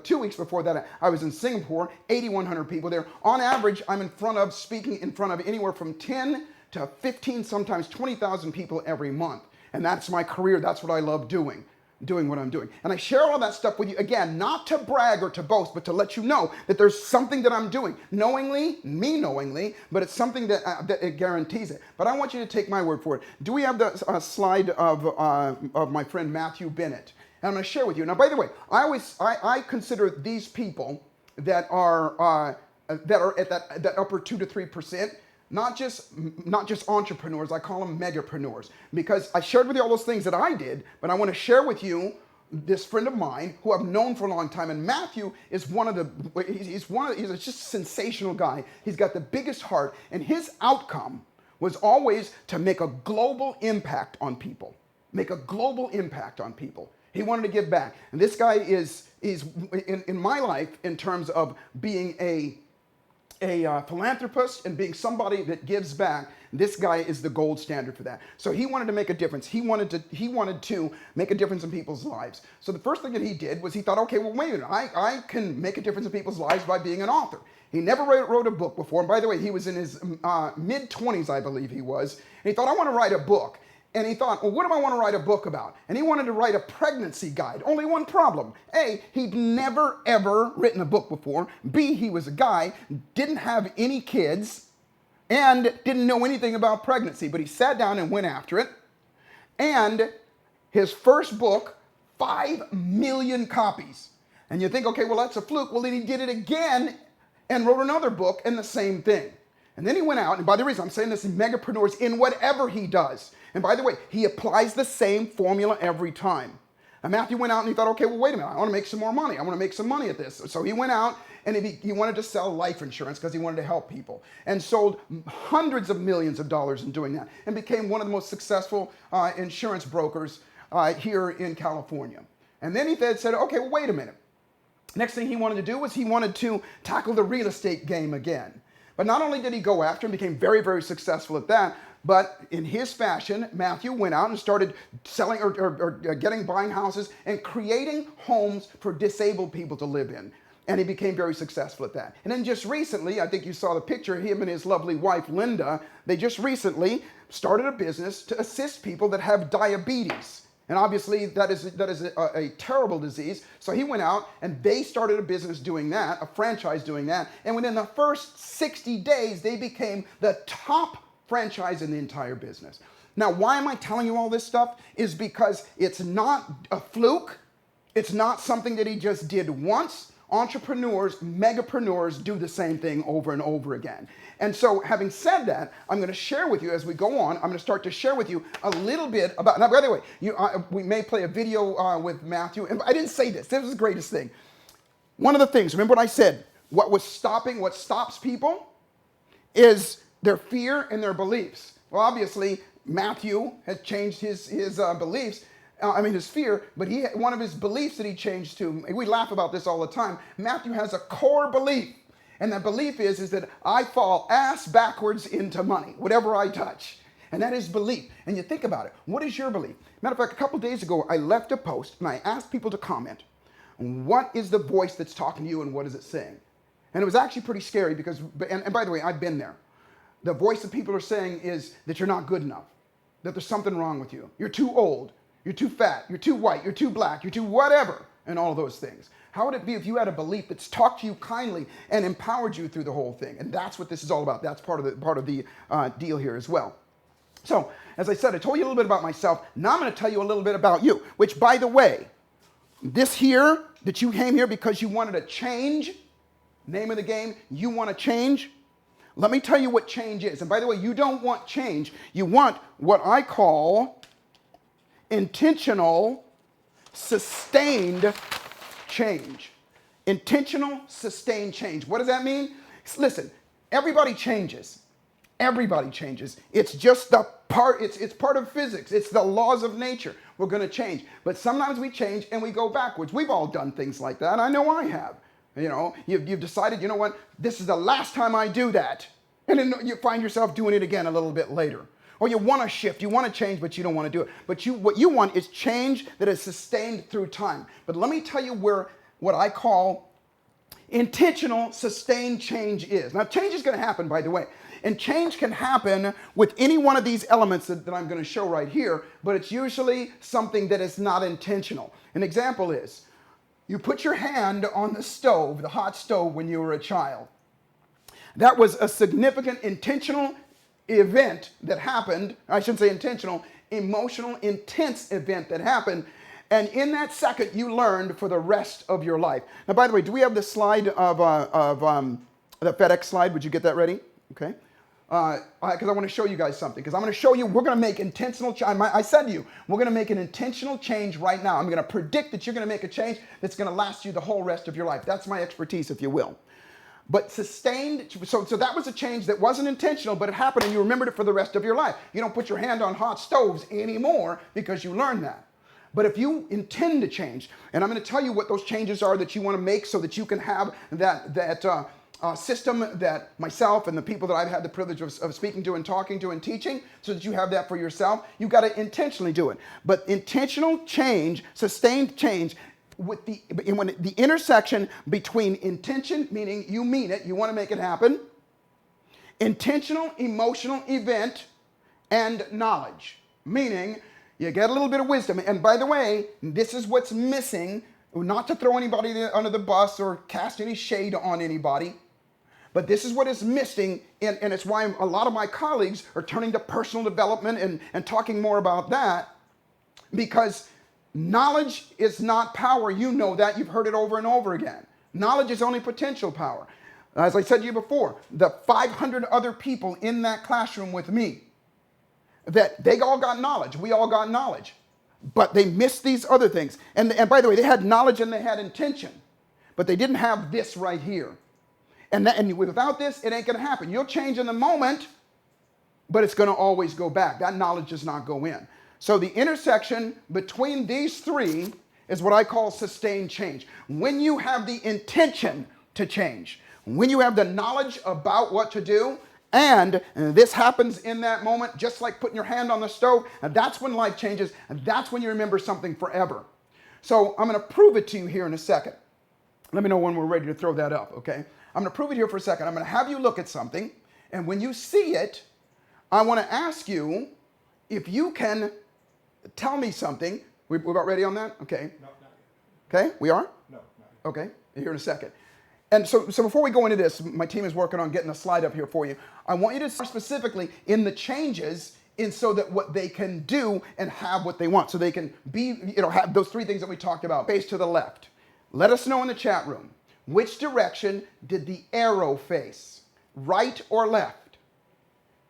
2 weeks before that, I was in Singapore, 8,100 people there. On average, I'm speaking in front of anywhere from 10 to 15, sometimes 20,000 people every month. And that's my career. That's what I love doing. doing what I'm doing. And I share all that stuff with you, again, not to brag or to boast, but to let you know that there's something that I'm doing, me knowingly, but it's something that it guarantees it. But I want you to take my word for it. Do we have the slide of my friend Matthew Bennett? And I'm going to share with you. Now, by the way, I consider these people that are at that upper 2 to 3%. Not just entrepreneurs, I call them megapreneurs, because I shared with you all those things that I did, but I want to share with you this friend of mine who I've known for a long time, and Matthew is he's just a sensational guy. He's got the biggest heart, and his outcome was always to make a global impact on people. Make a global impact on people. He wanted to give back, and this guy is in my life in terms of being a philanthropist and being somebody that gives back. This guy is the gold standard for that. So he wanted to make a difference. He wanted to make a difference in people's lives. So the first thing that he did was he thought, okay, well, wait a minute, I can make a difference in people's lives by being an author. He never wrote a book before. And by the way, he was in his mid-20s, I believe he was. And he thought, I want to write a book. And he thought, well, what do I want to write a book about? And he wanted to write a pregnancy guide. Only one problem. A, he'd never, ever written a book before. B, he was a guy, didn't have any kids, and didn't know anything about pregnancy. But he sat down and went after it. And his first book, 5 million copies. And you think, okay, well, that's a fluke. Well, then he did it again and wrote another book and the same thing. And then he went out, and by the reason I'm saying this, megapreneurs in whatever he does. And by the way, he applies the same formula every time. And Matthew went out and he thought, okay, well, wait a minute, I want to make some more money. I want to make some money at this. So he went out and he wanted to sell life insurance because he wanted to help people, and sold hundreds of millions of dollars in doing that, and became one of the most successful insurance brokers here in California. And then he said, okay, well, wait a minute. Next thing he wanted to do was he wanted to tackle the real estate game again. But not only did he go after and became very, very successful at that, but in his fashion, Matthew went out and started selling or buying houses and creating homes for disabled people to live in. And he became very successful at that. And then just recently, I think you saw the picture, him and his lovely wife, Linda, they just recently started a business to assist people that have diabetes. And obviously that is a terrible disease. So he went out and they started a business doing that, a franchise doing that. And within the first 60 days, they became the top franchise in the entire business. Now, why am I telling you all this stuff? Is because it's not a fluke. It's not something that he just did once. Entrepreneurs, megapreneurs do the same thing over and over again. And so having said that, I'm going to share with you as we go on, I'm going to start to share with you a little bit about, now by the way, we may play a video with Matthew, and I didn't say this is the greatest thing. One of the things, remember what I said, what stops people is their fear and their beliefs. Well, obviously, Matthew has changed his beliefs, his fear, but one of his beliefs that he changed to, we laugh about this all the time, Matthew has a core belief, and that belief is that I fall ass backwards into money, whatever I touch. And that is belief. And you think about it, what is your belief? Matter of fact, a couple days ago, I left a post, and I asked people to comment, what is the voice that's talking to you, and what is it saying? And it was actually pretty scary because, and by the way, I've been there. The voice that people are saying is that you're not good enough, that there's something wrong with you. You're too old, you're too fat, you're too white, you're too black, you're too whatever, and all of those things. How would it be if you had a belief that's talked to you kindly and empowered you through the whole thing? And that's what this is all about. That's part of the deal here as well. So, as I said, I told you a little bit about myself. Now I'm going to tell you a little bit about you, which, by the way, this here, that you came here because you wanted to change, name of the game, you want to change. Let me tell you what change is. And by the way, you don't want change. You want what I call intentional, sustained change. Intentional, sustained change. What does that mean? Listen, everybody changes. Everybody changes. It's just the part, it's part of physics. It's the laws of nature. We're going to change. But sometimes we change and we go backwards. We've all done things like that. I know I have. You know, you've decided, you know what, this is the last time I do that. And then you find yourself doing it again a little bit later. Or you want to shift, you want to change, but you don't want to do it. But what you want is change that is sustained through time. But let me tell you where what I call intentional, sustained change is. Now, change is going to happen, by the way. And change can happen with any one of these elements that I'm going to show right here, but it's usually something that is not intentional. An example is, you put your hand on the stove, the hot stove, when you were a child. That was a significant intentional event that happened. I shouldn't say intentional, emotional, intense event that happened. And in that second, you learned for the rest of your life. Now, by the way, do we have the slide of the FedEx slide? Would you get that ready? Okay. Because I want to show you guys something. Because I'm going to show you, we're going to make intentional change. I said to you, we're going to make an intentional change right now. I'm going to predict that you're going to make a change that's going to last you the whole rest of your life. That's my expertise, if you will. But sustained, so that was a change that wasn't intentional, but it happened and you remembered it for the rest of your life. You don't put your hand on hot stoves anymore because you learned that. But if you intend to change, and I'm going to tell you what those changes are that you want to make so that you can have that system that myself and the people that I've had the privilege of speaking to and talking to and teaching, so that you have that for yourself, you've got to intentionally do it. But intentional change, sustained change, with the intersection between intention, meaning you mean it, you want to make it happen, intentional emotional event, and knowledge, meaning you get a little bit of wisdom. And by the way, this is what's missing, not to throw anybody under the bus or cast any shade on anybody, but this is what is missing, and it's why a lot of my colleagues are turning to personal development and talking more about that, because knowledge is not power. You know that. You've heard it over and over again. Knowledge is only potential power. As I said to you before, the 500 other people in that classroom with me, that they all got knowledge. We all got knowledge. But they missed these other things. And by the way, they had knowledge and they had intention. But they didn't have this right here. And without this, it ain't going to happen. You'll change in the moment, but it's going to always go back. That knowledge does not go in. So the intersection between these three is what I call sustained change. When you have the intention to change, when you have the knowledge about what to do, and this happens in that moment, just like putting your hand on the stove, and that's when life changes, and that's when you remember something forever. So I'm going to prove it to you here in a second. Let me know when we're ready to throw that up, okay? I'm going to prove it here for a second. I'm going to have you look at something, and when you see it, I want to ask you if you can tell me something. We're about ready on that? Okay. No, not yet. Okay, we are? No, not yet. Okay, here in a second. And so before we go into this, my team is working on getting a slide up here for you. I want you to start specifically in the changes in so that what they can do and have what they want. So they can be, have those three things that we talked about. Face to the left. Let us know in the chat room, which direction did the arrow face? Right or left?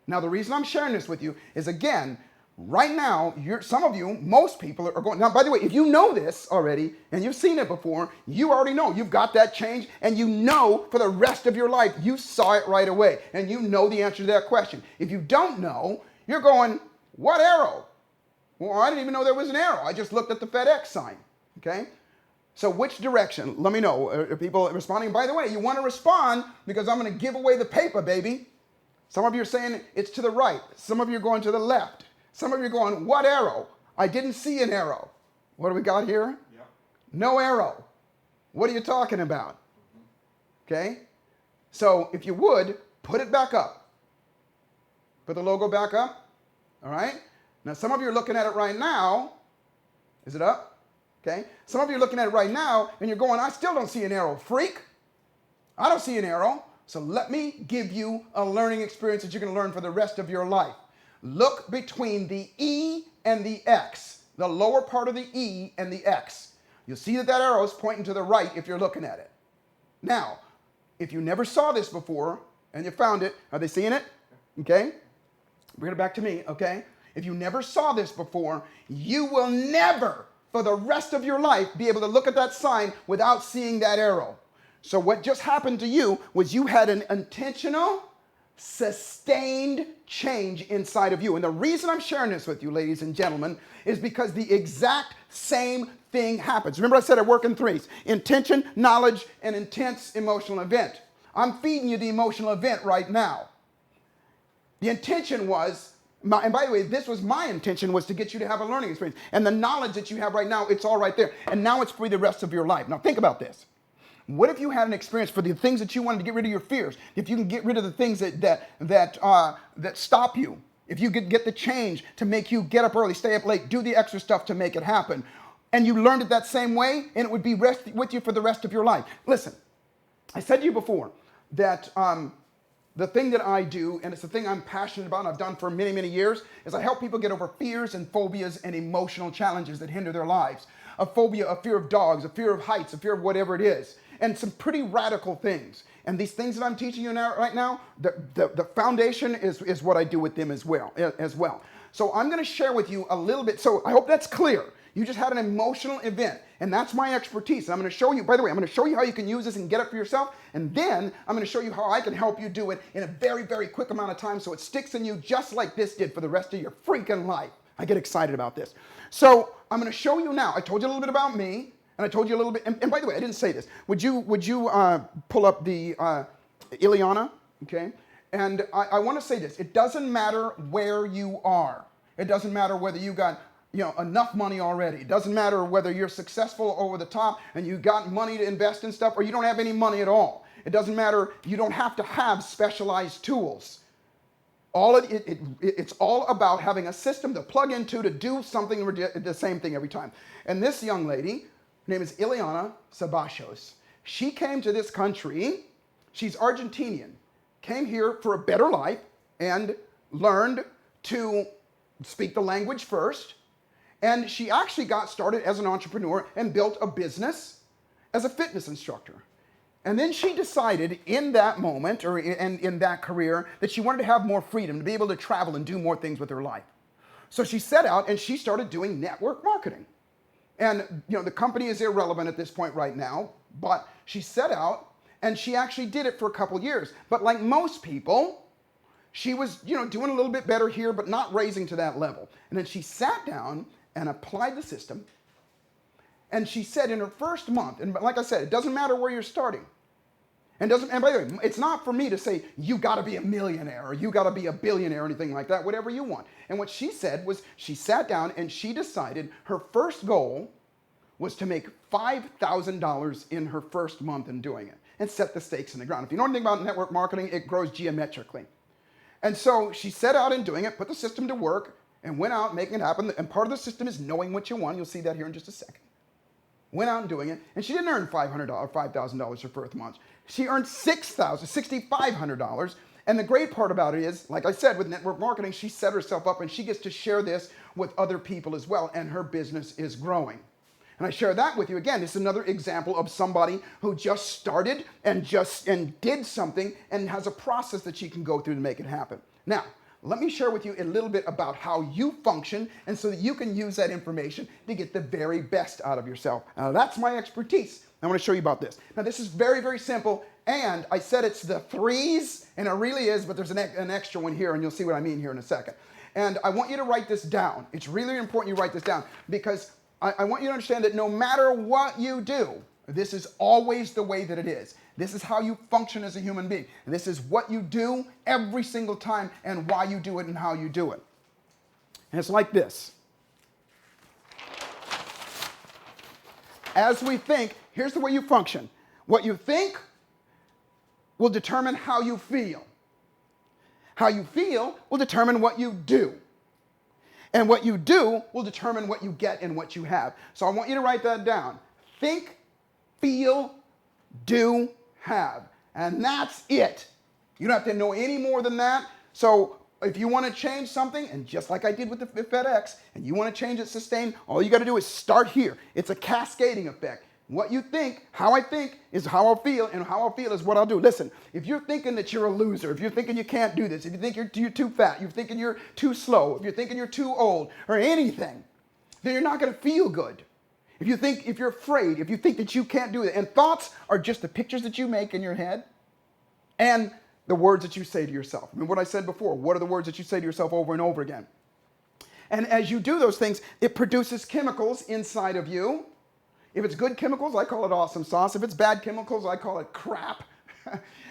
Now, the reason I'm sharing this with you is, again, right now, some of you, most people are going. Now, by the way, if you know this already and you've seen it before, you already know. You've got that change, and you know for the rest of your life, you saw it right away, and you know the answer to that question. If you don't know, you're going, what arrow? Well, I didn't even know there was an arrow. I just looked at the FedEx sign, okay? So which direction? Let me know. Are people responding? By the way, you want to respond because I'm going to give away the paper, baby. Some of you are saying it's to the right. Some of you are going to the left. Some of you are going, what arrow? I didn't see an arrow. What do we got here? Yep. No arrow. What are you talking about? Okay? So if you would, put it back up. Put the logo back up. All right? Now some of you are looking at it right now. Is it up? Okay? Some of you are looking at it right now and you're going, I still don't see an arrow, freak. I don't see an arrow. So let me give you a learning experience that you're going to learn for the rest of your life. Look between the E and the X, the lower part of the E and the X. You'll see that arrow is pointing to the right if you're looking at it. Now, if you never saw this before and you found it, are they seeing it? Okay? Bring it back to me, okay? If you never saw this before, you will never, for the rest of your life, be able to look at that sign without seeing that arrow. So what just happened to you was you had an intentional, sustained change inside of you. And the reason I'm sharing this with you, ladies and gentlemen, is because the exact same thing happens. Remember I said I work in threes: intention, knowledge, and intense emotional event. I'm feeding you the emotional event right now. The intention was, and by the way, this was my intention, was to get you to have a learning experience. And the knowledge that you have right now, it's all right there. And now it's for the rest of your life. Now think about this. What if you had an experience for the things that you wanted to get rid of your fears? If you can get rid of the things that stop you, if you could get the change to make you get up early, stay up late, do the extra stuff to make it happen, and you learned it that same way, and it would be with you for the rest of your life. Listen, I said to you before that the thing that I do, and it's the thing I'm passionate about and I've done for many, many years, is I help people get over fears and phobias and emotional challenges that hinder their lives. A phobia, a fear of dogs, a fear of heights, a fear of whatever it is. And some pretty radical things. And these things that I'm teaching you right now, the foundation is what I do with them as well. So I'm going to share with you a little bit. So I hope that's clear. You just had an emotional event, and that's my expertise. And I'm going to show you, by the way, I'm going to show you how you can use this and get it for yourself, and then I'm going to show you how I can help you do it in a very, very quick amount of time so it sticks in you just like this did for the rest of your freaking life. I get excited about this. So I'm going to show you now. I told you a little bit about me, and I told you a little bit, and by the way, I didn't say this. Would you pull up the Ileana, okay? And I want to say this. It doesn't matter where you are. It doesn't matter whether you got enough money already. It doesn't matter whether you're successful over the top and you got money to invest in stuff or you don't have any money at all. It doesn't matter. You don't have to have specialized tools. It's all about having a system to plug into to do something, the same thing every time. And this young lady, her name is Ileana Sabachos. She came to this country. She's Argentinian. Came here for a better life and learned to speak the language first. And she actually got started as an entrepreneur and built a business as a fitness instructor. And then she decided in that moment, or in that career, that she wanted to have more freedom, to be able to travel and do more things with her life. So she set out and she started doing network marketing. And the company is irrelevant at this point right now, but she set out and she actually did it for a couple years. But like most people, she was doing a little bit better here, but not raising to that level. And then she sat down and applied the system. And she said in her first month, and like I said, it doesn't matter where you're starting. And by the way, it's not for me to say, you got to be a millionaire or you got to be a billionaire or anything like that, whatever you want. And what she said was she sat down and she decided her first goal was to make $5,000 in her first month in doing it and set the stakes in the ground. If you know anything about network marketing, it grows geometrically. And so she set out in doing it, put the system to work, and went out making it happen. And part of the system is knowing what you want. You'll see that here in just a second. Went out and doing it, and she didn't earn $5,000 her first month. She earned $6,500. And the great part about it is, like I said, with network marketing, she set herself up and she gets to share this with other people as well, and her business is growing. And I share that with you. Again, this is another example of somebody who just started and did something and has a process that she can go through to make it happen. Now, let me share with you a little bit about how you function and so that you can use that information to get the very best out of yourself. Now, that's my expertise. I want to show you about this. Now, this is very, very simple, and I said it's the threes, and it really is, but there's an extra one here, and you'll see what I mean here in a second. And I want you to write this down. It's really important you write this down because I want you to understand that no matter what you do, this is always the way that it is. This is how you function as a human being. And this is what you do every single time and why you do it and how you do it. And it's like this. As we think, here's the way you function. What you think will determine how you feel. How you feel will determine what you do. And what you do will determine what you get and what you have. So I want you to write that down. Think, feel, do, have. And that's it. You don't have to know any more than that. So if you want to change something, and just like I did with the FedEx, and you want to change it, sustain, all you got to do is start here. It's a cascading effect. What you think, how I think, is how I'll feel, and how I'll feel is what I'll do. Listen, if you're thinking that you're a loser, if you're thinking you can't do this, if you think you're too fat, if you're thinking you're too slow, if you're thinking you're too old, or anything, then you're not going to feel good. If you're afraid, if you think that you can't do it, and thoughts are just the pictures that you make in your head and the words that you say to yourself. Remember what I said before, what are the words that you say to yourself over and over again? And as you do those things, it produces chemicals inside of you. If it's good chemicals, I call it awesome sauce. If it's bad chemicals, I call it crap.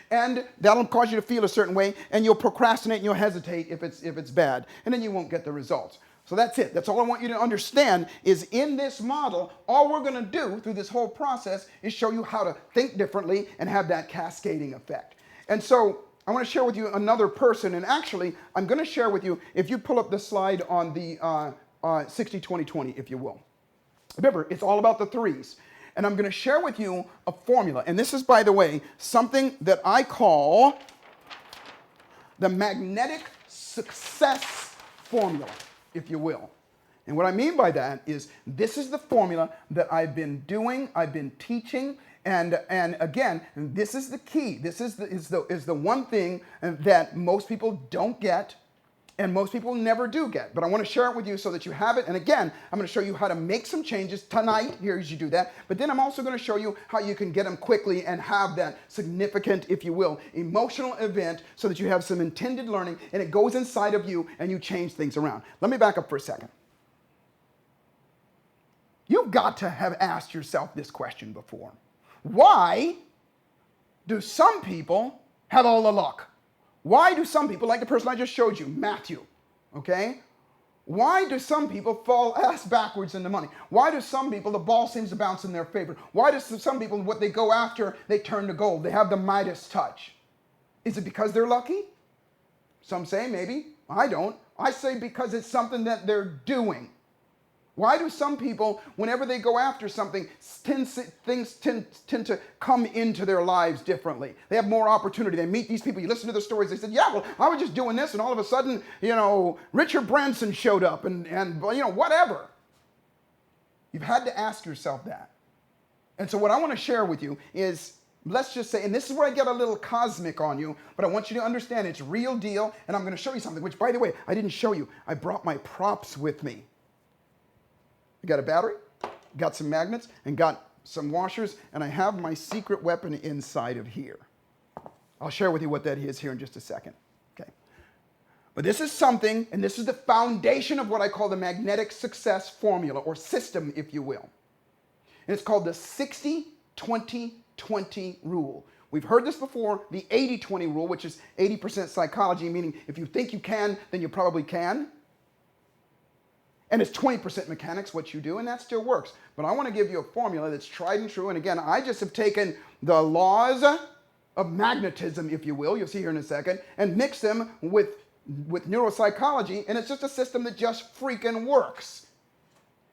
And that'll cause you to feel a certain way, and you'll procrastinate and you'll hesitate if it's bad, and then you won't get the results. So that's it. That's all I want you to understand is in this model, all we're going to do through this whole process is show you how to think differently and have that cascading effect. And so I want to share with you another person. And actually, I'm going to share with you, if you pull up the slide on the 60-20-20, if you will. Remember, it's all about the threes. And I'm going to share with you a formula. And this is, by the way, something that I call the magnetic success formula, if you will. And what I mean by that is this is the formula that I've been doing, I've been teaching, and again, this is the key. This is the one thing that most people don't get, and most people never do get. But I want to share it with you so that you have it. And again, I'm going to show you how to make some changes tonight here as you do that. But then I'm also going to show you how you can get them quickly and have that significant, if you will, emotional event so that you have some intended learning and it goes inside of you and you change things around. Let me back up for a second. You've got to have asked yourself this question before. Why do some people have all the luck? Why do some people, like the person I just showed you, Matthew, okay? Why do some people fall ass backwards into money? Why do some people, the ball seems to bounce in their favor? Why do some people, what they go after, they turn to gold? They have the Midas touch. Is it because they're lucky? Some say maybe. I don't. I say because it's something that they're doing. Why do some people, whenever they go after something, things tend to come into their lives differently? They have more opportunity. They meet these people. You listen to their stories. They said, yeah, well, I was just doing this, and all of a sudden, Richard Branson showed up, and whatever. You've had to ask yourself that. And so what I want to share with you is, let's just say, and this is where I get a little cosmic on you, but I want you to understand it's real deal, and I'm going to show you something, which, by the way, I didn't show you. I brought my props with me. I got a battery, got some magnets, and got some washers, and I have my secret weapon inside of here. I'll share with you what that is here in just a second. Okay. But this is something, and this is the foundation of what I call the magnetic success formula, or system, if you will. And it's called the 60-20-20 rule. We've heard this before, the 80-20 rule, which is 80% psychology, meaning if you think you can, then you probably can. And it's 20% mechanics, what you do, and that still works. But I want to give you a formula that's tried and true. And again, I just have taken the laws of magnetism, if you will, you'll see here in a second, and mix them with neuropsychology, and it's just a system that just freaking works.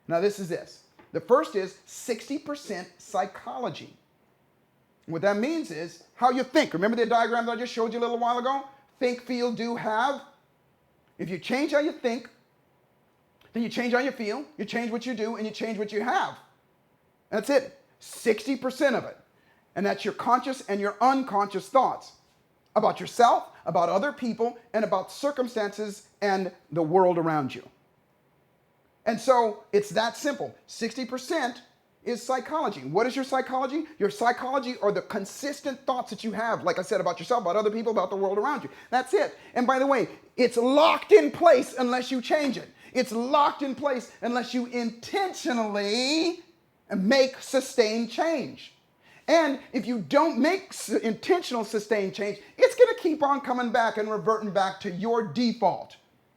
Now this is this. The first is 60% psychology. What that means is how you think. Remember the diagram that I just showed you a little while ago? Think, feel, do, have. If you change how you think, then you change how you feel, you change what you do, and you change what you have. That's it. 60% of it. And that's your conscious and your unconscious thoughts about yourself, about other people, and about circumstances and the world around you. And so it's that simple. 60% is psychology. What is your psychology? Your psychology are the consistent thoughts that you have, like I said, about yourself, about other people, about the world around you. That's it. And by the way, it's locked in place unless you change it. It's locked in place unless you intentionally make sustained change. And if you don't make intentional sustained change, it's going to keep on coming back and reverting back to your default.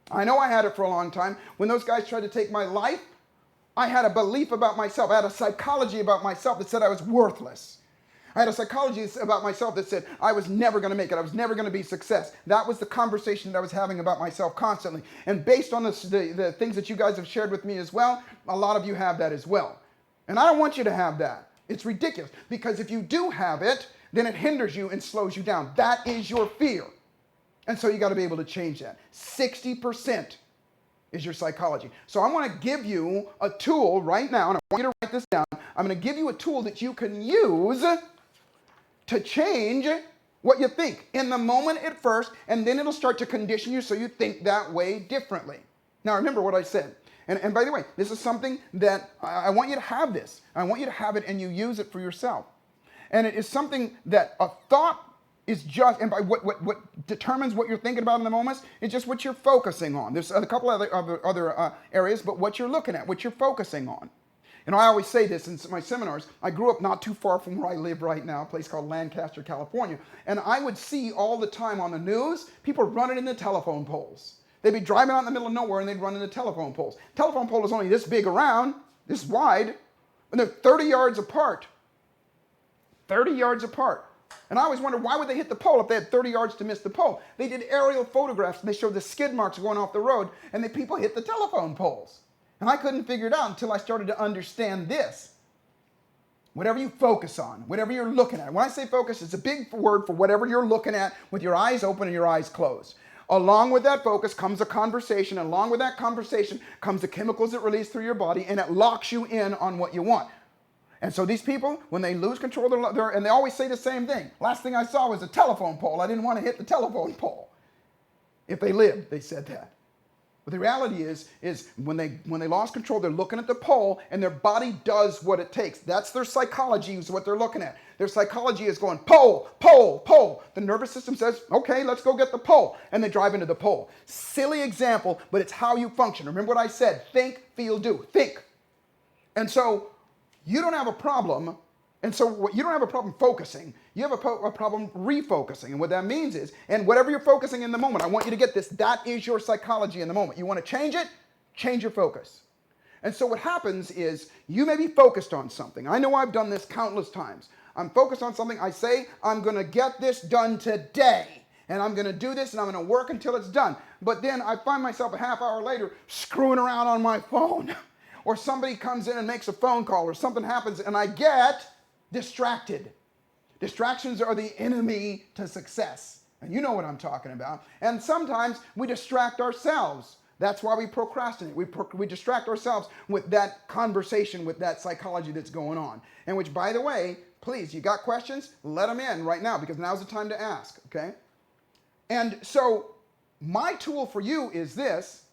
I know I had it for a long time. When those guys tried to take my life, I had a belief about myself. I had a psychology about myself that said I was worthless. I had a psychology about myself that said I was never going to make it. I was never going to be a success. That was the conversation that I was having about myself constantly. And based on the things that you guys have shared with me as well, a lot of you have that as well. And I don't want you to have that. It's ridiculous. Because if you do have it, then it hinders you and slows you down. That is your fear. And so you got to be able to change that. 60% is your psychology. So I want to give you a tool right now, and I want you to write this down. I'm going to give you a tool that you can use to change what you think in the moment at first, and then it'll start to condition you so you think that way differently. Now remember what I said. And by the way, this is something that I want you to have this. I want you to have it and you use it for yourself. And it is something that a thought is just, and by what determines what you're thinking about in the moment is just what you're focusing on. There's a couple other areas, but what you're looking at, what you're focusing on. And I always say this in my seminars. I grew up not too far from where I live right now, a place called Lancaster, California. And I would see all the time on the news, people running in the telephone poles. They'd be driving out in the middle of nowhere and they'd run into telephone poles. Telephone pole is only this big around, this wide, and they're 30 yards apart. 30 yards apart. And I always wondered, why would they hit the pole if they had 30 yards to miss the pole? They did aerial photographs and they showed the skid marks going off the road and the people hit the telephone poles. And I couldn't figure it out until I started to understand this. Whatever you focus on, whatever you're looking at. When I say focus, it's a big word for whatever you're looking at with your eyes open and your eyes closed. Along with that focus comes a conversation. And along with that conversation comes the chemicals that release through your body, and it locks you in on what you want. And so these people, when they lose control of and they always say the same thing. Last thing I saw was a telephone pole. I didn't want to hit the telephone pole. If they lived, they said that. But the reality is when they lost control, they're looking at the pole and their body does what it takes. That's their psychology is what they're looking at. Their psychology is going pole, pole, pole. The nervous system says, okay, let's go get the pole. And they drive into the pole. Silly example, but it's how you function. Remember what I said, think, feel, do. Think. And so you don't have a problem. And so you don't have a problem focusing. You have a problem refocusing. And what that means is, and whatever you're focusing in the moment, I want you to get this, that is your psychology in the moment. You want to change it, change your focus. And so what happens is you may be focused on something. I know I've done this countless times. I'm focused on something. I say, I'm going to get this done today. And I'm going to do this and I'm going to work until it's done. But then I find myself a half hour later screwing around on my phone. Or somebody comes in and makes a phone call or something happens and I get distracted. Distractions are the enemy to success. And you know what I'm talking about. And sometimes we distract ourselves. That's why we procrastinate. We distract ourselves with that conversation, with that psychology that's going on. And which, by the way, please, you got questions? Let them in right now because now's the time to ask, okay? And so my tool for you is this,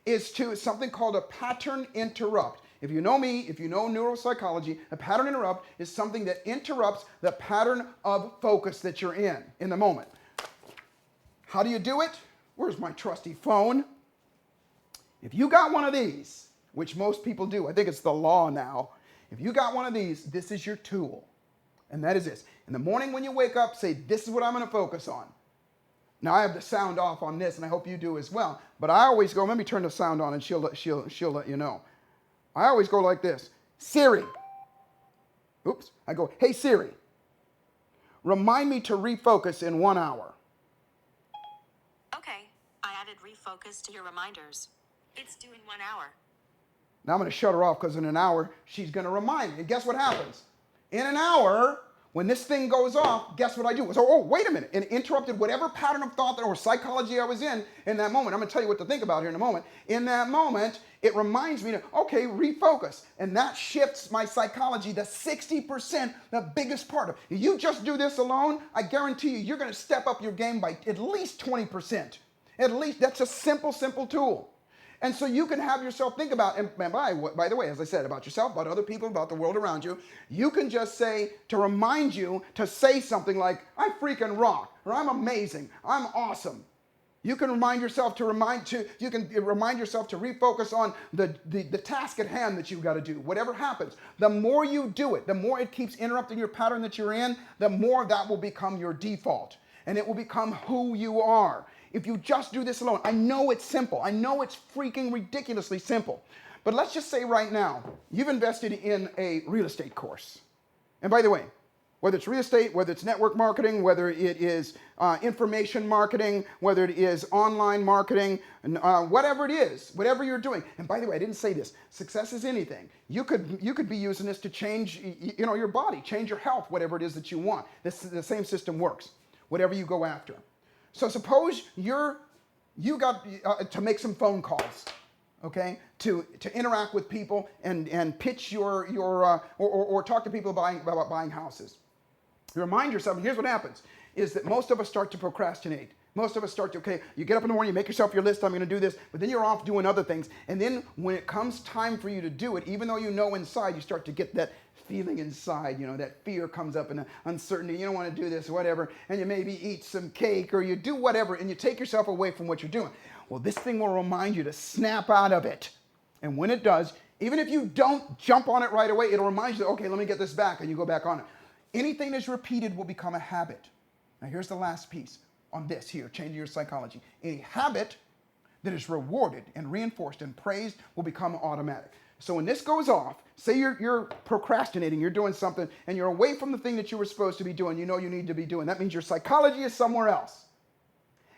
is something called a pattern interrupt. If you know me, if you know neuropsychology, a pattern interrupt is something that interrupts the pattern of focus that you're in the moment. How do you do it? Where's my trusty phone? If you got one of these, which most people do, I think it's the law now. If you got one of these, this is your tool. And that is this. In the morning when you wake up, say, this is what I'm going to focus on. Now, I have the sound off on this, and I hope you do as well. But I always go, let me turn the sound on, and she'll let you know. I always go like this. Siri. Oops. I go, hey, Siri. Remind me to refocus in 1 hour. Okay. I added refocus to your reminders. It's due in 1 hour. Now I'm going to shut her off because in an hour, she's going to remind me. And guess what happens? In an hour, when this thing goes off, guess what I do? So, oh, wait a minute. And interrupted whatever pattern of thought or psychology I was in that moment. I'm going to tell you what to think about here in a moment. In that moment, it reminds me to, okay, refocus. And that shifts my psychology to 60%, the biggest part of it. If you just do this alone, I guarantee you, you're going to step up your game by at least 20%. At least, that's a simple tool. And so you can have yourself think about, and by the way, as I said, about yourself, about other people, about the world around you, you can just say, to remind you to say something like, I freaking rock, or I'm amazing, I'm awesome. You can remind yourself to refocus on the task at hand that you've got to do. Whatever happens, the more you do it, the more it keeps interrupting your pattern that you're in, the more that will become your default. And it will become who you are. If you just do this alone, I know it's simple. I know it's freaking ridiculously simple. But let's just say right now, you've invested in a real estate course. And by the way, whether it's real estate, whether it's network marketing, whether it is information marketing, whether it is online marketing, whatever it is, whatever you're doing. And by the way, I didn't say this. Success is anything. You could be using this to change, your body, change your health, whatever it is that you want. The same system works, whatever you go after. So suppose you got to make some phone calls, okay, to interact with people and pitch or talk to people about buying houses. You remind yourself, and here's what happens, is that most of us start to procrastinate. Most of us start to, okay, you get up in the morning, you make yourself your list, I'm going to do this, but then you're off doing other things. And then when it comes time for you to do it, even though you know inside, you start to get that feeling inside, that fear comes up and uncertainty, you don't want to do this, whatever, and you maybe eat some cake or you do whatever, and you take yourself away from what you're doing. Well, this thing will remind you to snap out of it. And when it does, even if you don't jump on it right away, it'll remind you, okay, let me get this back, and you go back on it. Anything that's repeated will become a habit. Now here's the last piece on this here, changing your psychology. Any habit that is rewarded and reinforced and praised will become automatic. So when this goes off, say you're procrastinating, you're doing something, and you're away from the thing that you were supposed to be doing, you know you need to be doing. That means your psychology is somewhere else.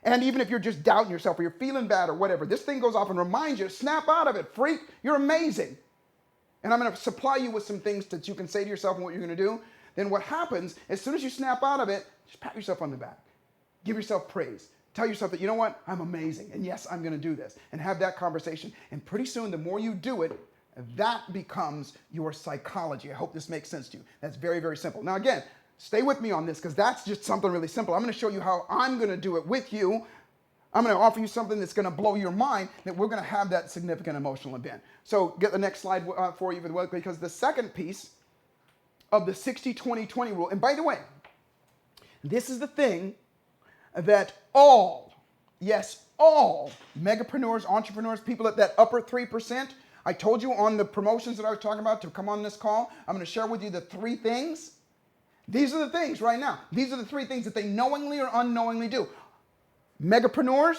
And even if you're just doubting yourself or you're feeling bad or whatever, this thing goes off and reminds you, snap out of it, freak, you're amazing. And I'm going to supply you with some things that you can say to yourself and what you're going to do. Then what happens, as soon as you snap out of it, just pat yourself on the back. Give yourself praise. Tell yourself that, you know what, I'm amazing. And yes, I'm going to do this. And have that conversation. And pretty soon, the more you do it, that becomes your psychology. I hope this makes sense to you. That's very, very simple. Now, again, stay with me on this because that's just something really simple. I'm going to show you how I'm going to do it with you. I'm going to offer you something that's going to blow your mind, that we're going to have that significant emotional event. So get the next slide for you, because the second piece of the 60-20-20 rule, and by the way, this is the thing that all, yes, all megapreneurs, entrepreneurs, people at that upper 3%, I told you on the promotions that I was talking about to come on this call, I'm going to share with you the 3 things. These are the things right now. These are the 3 things that they knowingly or unknowingly do. Megapreneurs,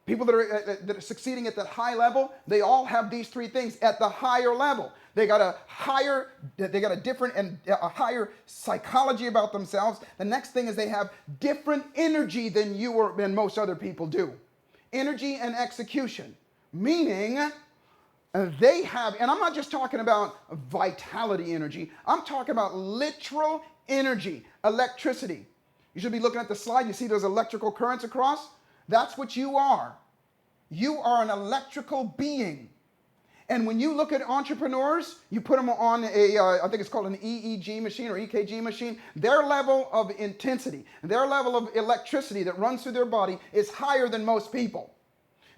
people that are succeeding at that high level, they all have these 3 things at the higher level. They got a different and a higher psychology about themselves. The next thing is they have different energy than you or than most other people do. Energy and execution, meaning they have, and I'm not just talking about vitality energy, I'm talking about literal energy, electricity. You should be looking at the slide. You see those electrical currents across? That's what you are. You are an electrical being. And when you look at entrepreneurs, you put them on I think it's called an EEG machine or EKG machine. Their level of intensity, their level of electricity that runs through their body is higher than most people.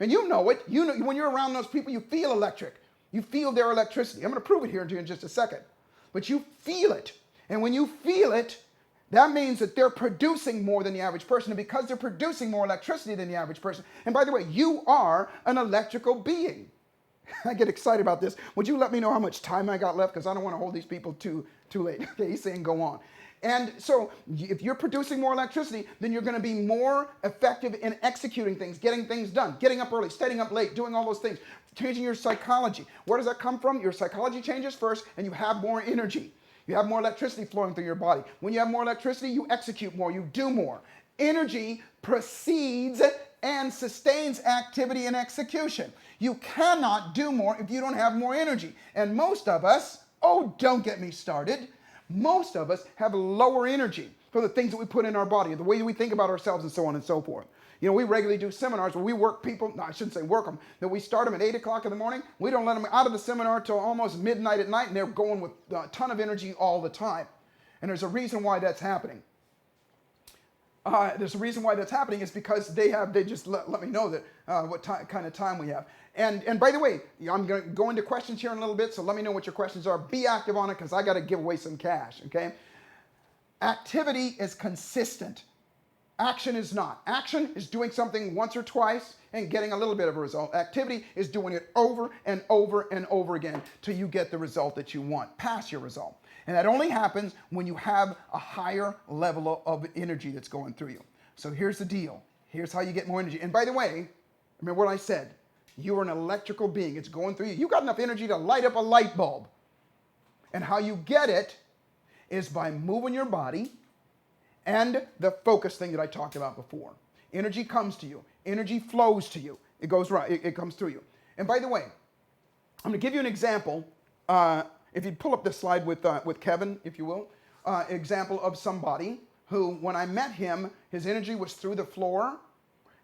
And you know it. You know, when you're around those people, you feel electric. You feel their electricity. I'm going to prove it here to you in just a second. But you feel it. And when you feel it, that means that they're producing more than the average person. And because they're producing more electricity than the average person, and by the way, you are an electrical being. I get excited about this. Would you let me know how much time I got left? Because I don't want to hold these people too late. Okay, he's saying go on. And so if you're producing more electricity, then you're going to be more effective in executing things, getting things done, getting up early, staying up late, doing all those things, changing your psychology. Where does that come from? Your psychology changes first, and you have more energy. You have more electricity flowing through your body. When you have more electricity, you execute more, you do more. Energy precedes and sustains activity and execution. You cannot do more if you don't have more energy. And most of us, oh, don't get me started, most of us have lower energy for the things that we put in our body, the way we think about ourselves and so on and so forth. You know, we regularly do seminars where we work people, no, I shouldn't say work them, that we start them at 8 o'clock in the morning. We don't let them out of the seminar till almost midnight at night, and they're going with a ton of energy all the time. And there's a reason why that's happening. There's a reason why that's happening is because they just let me know that what kind of time we have. And by the way, I'm going to go into questions here in a little bit, so let me know what your questions are. Be active on it because I got to give away some cash, okay? Activity is consistent. Action is not. Action is doing something once or twice and getting a little bit of a result. Activity is doing it over and over and over again till you get the result that you want, past your result. And that only happens when you have a higher level of energy that's going through you. So here's the deal. Here's how you get more energy. And by the way, remember what I said. You are an electrical being. It's going through you. You've got enough energy to light up a light bulb. And how you get it is by moving your body and the focus thing that I talked about before. Energy comes to you. Energy flows to you. It goes right. It comes through you. And by the way, I'm going to give you an example. If you pull up this slide with Kevin, if you will, example of somebody who, when I met him, his energy was through the floor.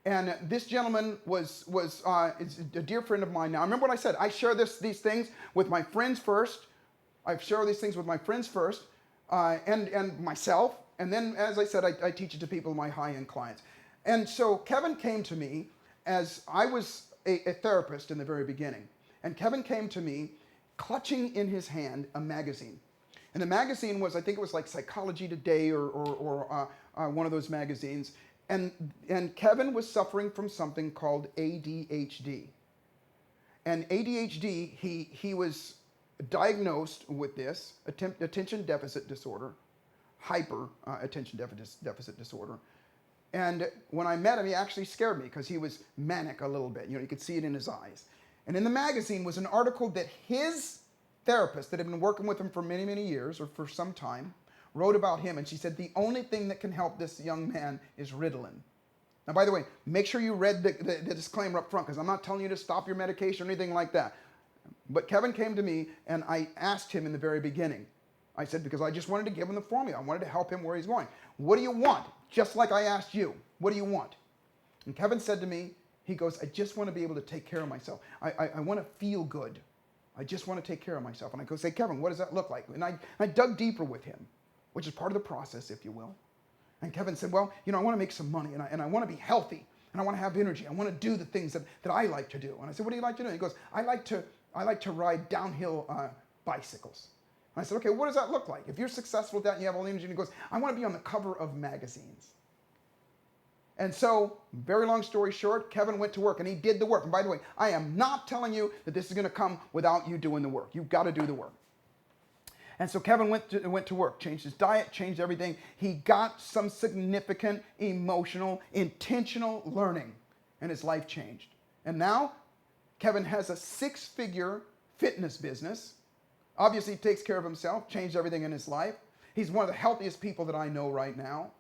And this gentleman is a dear friend of mine now. Remember what I said? I share these things with my friends first. I share these things with my friends first and myself. And then, as I said, I teach it to people, my high-end clients. And so Kevin came to me as I was a therapist in the very beginning. And Kevin came to me clutching in his hand a magazine. And the magazine was, I think it was like Psychology Today or one of those magazines. And Kevin was suffering from something called ADHD. And ADHD, he was diagnosed with this, attention deficit disorder, hyper attention deficit disorder. And when I met him, he actually scared me because he was manic a little bit. You know, you could see it in his eyes. And in the magazine was an article that his therapist that had been working with him for many, many years, or for some time, wrote about him. And she said, the only thing that can help this young man is Ritalin. Now, by the way, make sure you read the disclaimer up front, because I'm not telling you to stop your medication or anything like that. But Kevin came to me, and I asked him in the very beginning. I said, because I just wanted to give him the formula. I wanted to help him where he's going. What do you want? Just like I asked you. What do you want? And Kevin said to me, he goes, I just want to be able to take care of myself. I want to feel good. I just want to take care of myself. And I go say, Kevin, what does that look like? And I dug deeper with him, which is part of the process, if you will. And Kevin said, well, you know, I want to make some money, and I want to be healthy, and I want to have energy. I want to do the things that I like to do. And I said, what do you like to do? And he goes, I like to ride downhill bicycles. And I said, okay, what does that look like? If you're successful with that and you have all the energy, and he goes, I want to be on the cover of magazines. And so, very long story short, Kevin went to work, and he did the work. And by the way, I am not telling you that this is going to come without you doing the work. You've got to do the work. And so Kevin went to work, changed his diet, changed everything. He got some significant, emotional, intentional learning, and his life changed. And now, Kevin has a 6-figure fitness business. Obviously, he takes care of himself, changed everything in his life. He's one of the healthiest people that I know right now.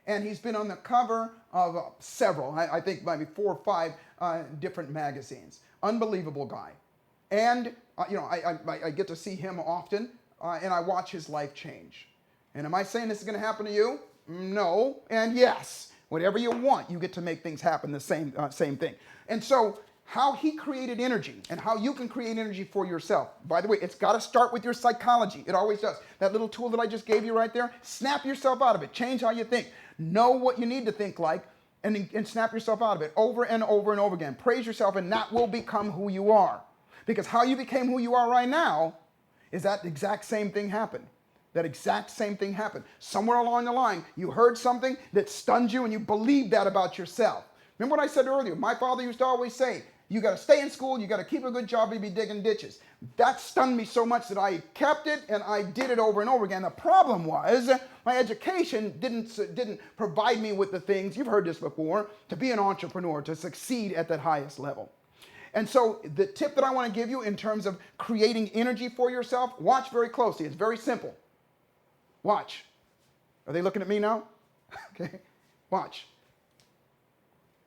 And he's been on the cover of several, I think maybe 4 or 5 different magazines. Unbelievable guy. And, you know, I get to see him often, and I watch his life change. And am I saying this is going to happen to you? No, and yes. Whatever you want, you get to make things happen, the same thing. And so, how he created energy and how you can create energy for yourself. By the way, it's got to start with your psychology. It always does. That little tool that I just gave you right there, snap yourself out of it. Change how you think. Know what you need to think like and snap yourself out of it over and over and over again. Praise yourself, and that will become who you are. Because how you became who you are right now is that exact same thing happened. That exact same thing happened. Somewhere along the line, you heard something that stunned you and you believed that about yourself. Remember what I said earlier? My father used to always say, you got to stay in school, you got to keep a good job, you be digging ditches. That stunned me so much that I kept it and I did it over and over again. The problem was my education didn't provide me with the things, you've heard this before, to be an entrepreneur, to succeed at that highest level. And so the tip that I want to give you in terms of creating energy for yourself, watch very closely. It's very simple. Watch. Are they looking at me now? Okay. Watch.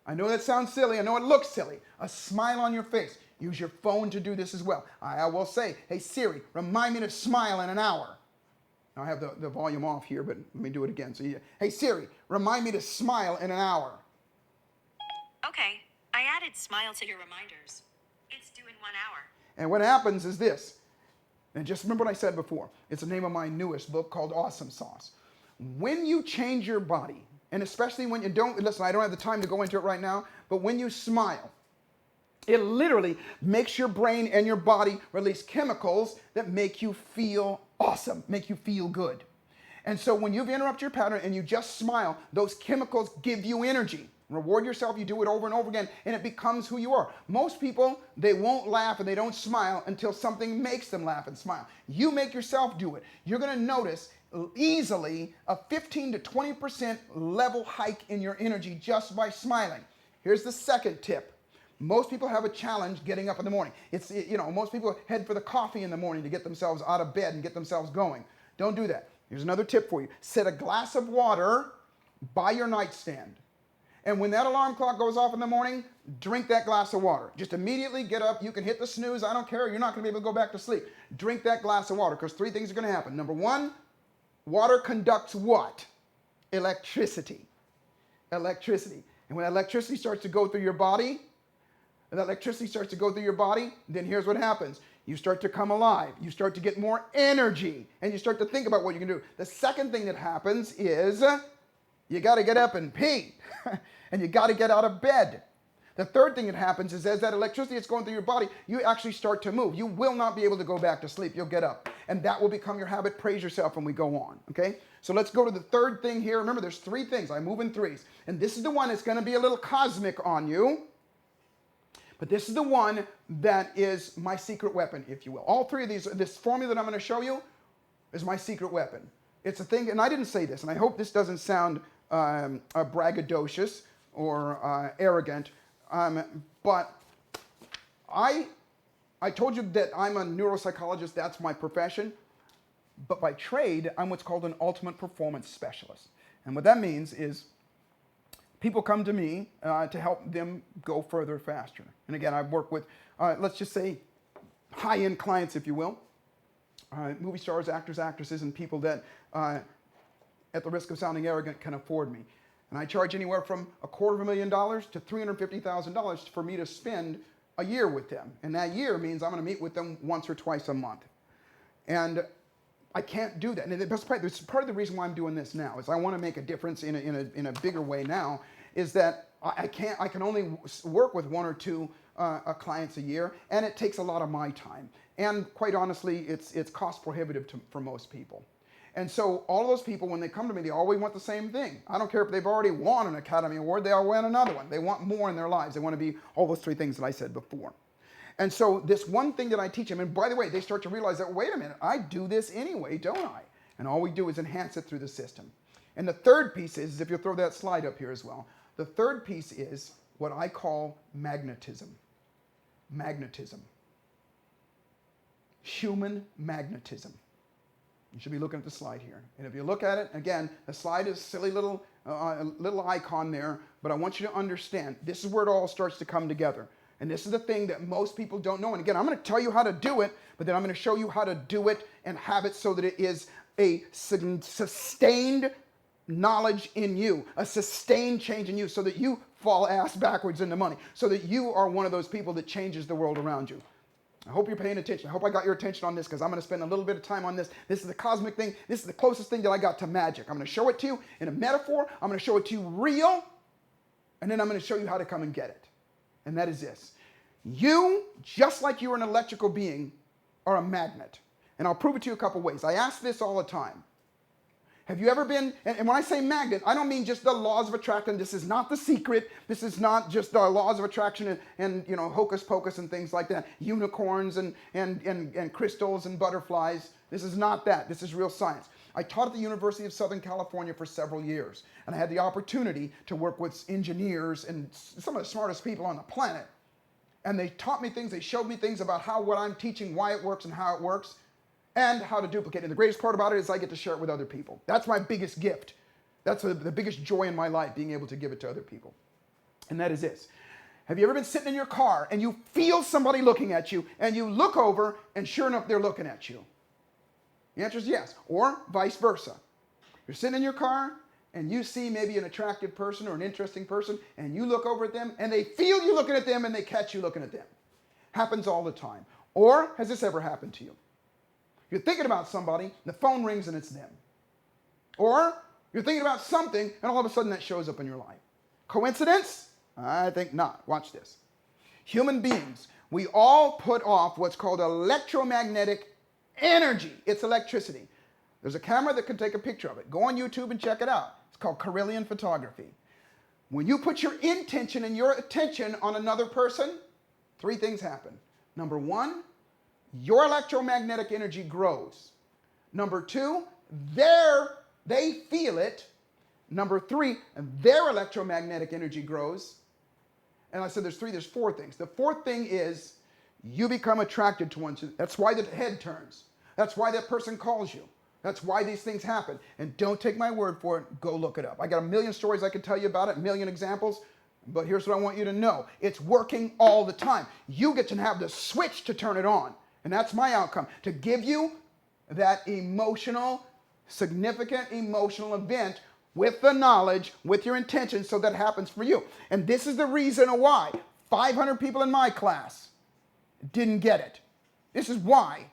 I know that sounds silly. I know it looks silly. A smile on your face. Use your phone to do this as well. I will say, hey Siri, remind me to smile in an hour. Now I have the volume off here, but let me do it again. So, hey Siri, remind me to smile in an hour. Okay, I added smile to your reminders. It's due in 1 hour. And what happens is this. And just remember what I said before. It's the name of my newest book called Awesome Sauce. When you change your body, and especially when you don't, listen, I don't have the time to go into it right now, but when you smile, it literally makes your brain and your body release chemicals that make you feel awesome, make you feel good. And so when you've interrupted your pattern and you just smile, those chemicals give you energy. Reward yourself, you do it over and over again, and it becomes who you are. Most people, they won't laugh and they don't smile until something makes them laugh and smile. You make yourself do it. You're going to notice easily a 15 to 20% level hike in your energy just by smiling. Here's the second tip. Most people have a challenge getting up in the morning. Most people head for the coffee in the morning to get themselves out of bed and get themselves going. Don't do that. Here's another tip for you. Set a glass of water by your nightstand. And when that alarm clock goes off in the morning, drink that glass of water. Just immediately get up. You can hit the snooze. I don't care. You're not going to be able to go back to sleep. Drink that glass of water because 3 things are going to happen. Number 1, water conducts what? Electricity. Electricity. And when electricity starts to go through your body, then here's what happens. You start to come alive. You start to get more energy. And you start to think about what you can do. The second thing that happens is you got to get up and pee. And you got to get out of bed. The third thing that happens is as that electricity is going through your body, you actually start to move. You will not be able to go back to sleep. You'll get up. And that will become your habit. Praise yourself when we go on. Okay? So let's go to the third thing here. Remember, there's 3 things. I move in 3s. And this is the one that's going to be a little cosmic on you. But this is the one that is my secret weapon, if you will. All 3 of these, this formula that I'm going to show you is my secret weapon. It's a thing, and I didn't say this, and I hope this doesn't sound braggadocious or arrogant. But I told you that I'm a neuropsychologist. That's my profession. But by trade, I'm what's called an ultimate performance specialist. And what that means is people come to me to help them go further faster. And again, I work with, let's just say, high-end clients, if you will. Movie stars, actors, actresses, and people that, at the risk of sounding arrogant, can afford me. And I charge anywhere from $250,000 to $350,000 for me to spend a year with them. And that year means I'm going to meet with them once or twice a month. And I can't do that. And the best part, this is part of the reason why I'm doing this now, is I want to make a difference in a bigger way now, is that I can only work with one or two clients a year, and it takes a lot of my time. And quite honestly, it's cost prohibitive for most people. And so all of those people, when they come to me, they always want the same thing. I don't care if they've already won an Academy Award, they all want another one. They want more in their lives. They want to be all those three things that I said before. And so this one thing that I teach them, and by the way, they start to realize that, wait a minute, I do this anyway, don't I? And all we do is enhance it through the system. And the third piece is, if you'll throw that slide up here as well, the third piece is what I call magnetism. Magnetism. Human magnetism. You should be looking at the slide here. And if you look at it, again, the slide is a silly little icon there, but I want you to understand, this is where it all starts to come together. And this is the thing that most people don't know. And again, I'm going to tell you how to do it, but then I'm going to show you how to do it and have it so that it is a sustained knowledge in you, a sustained change in you, so that you fall ass backwards into money, so that you are one of those people that changes the world around you. I hope you're paying attention. I hope I got your attention on this, because I'm going to spend a little bit of time on this. This is the cosmic thing. This is the closest thing that I got to magic. I'm going to show it to you in a metaphor. I'm going to show it to you real, and then I'm going to show you how to come and get it. And that is this. You, just like you're an electrical being, are a magnet. And I'll prove it to you a couple ways. I ask this all the time. Have you ever been, and when I say magnet, I don't mean just the laws of attraction. This is not The Secret. This is not just the laws of attraction and you know, hocus pocus and things like that. Unicorns and crystals and butterflies. This is not that. This is real science. I taught at the University of Southern California for several years, and I had the opportunity to work with engineers and some of the smartest people on the planet. And they taught me things, they showed me things about how what I'm teaching, why it works and how it works, and how to duplicate it. And the greatest part about it is I get to share it with other people. That's my biggest gift. That's the biggest joy in my life, being able to give it to other people. And that is this. Have you ever been sitting in your car and you feel somebody looking at you, and you look over and sure enough they're looking at you? The answer is yes. Or vice versa. You're sitting in your car and you see maybe an attractive person or an interesting person, and you look over at them and they feel you looking at them and they catch you looking at them. Happens all the time. Or has this ever happened to you? You're thinking about somebody, the phone rings and it's them. Or you're thinking about something and all of a sudden that shows up in your life. Coincidence? I think not. Watch this. Human beings, we all put off what's called electromagnetic energy. It's electricity. There's a camera that can take a picture of it. Go on YouTube and check it out. It's called Carillion photography. When you put your intention and your attention on another person, three things happen. Number one, your electromagnetic energy grows. Number two, they feel it. Number three, their electromagnetic energy grows. And I said there's four things. The fourth thing is you become attracted to one another. That's why the head turns. That's why that person calls you. That's why these things happen. And don't take my word for it. Go look it up. I got a million stories I could tell you about it, a million examples. But here's what I want you to know. It's working all the time. You get to have the switch to turn it on. And that's my outcome, to give you that emotional, significant emotional event with the knowledge, with your intention, so that happens for you. And this is the reason why 500 people in my class didn't get it. This is why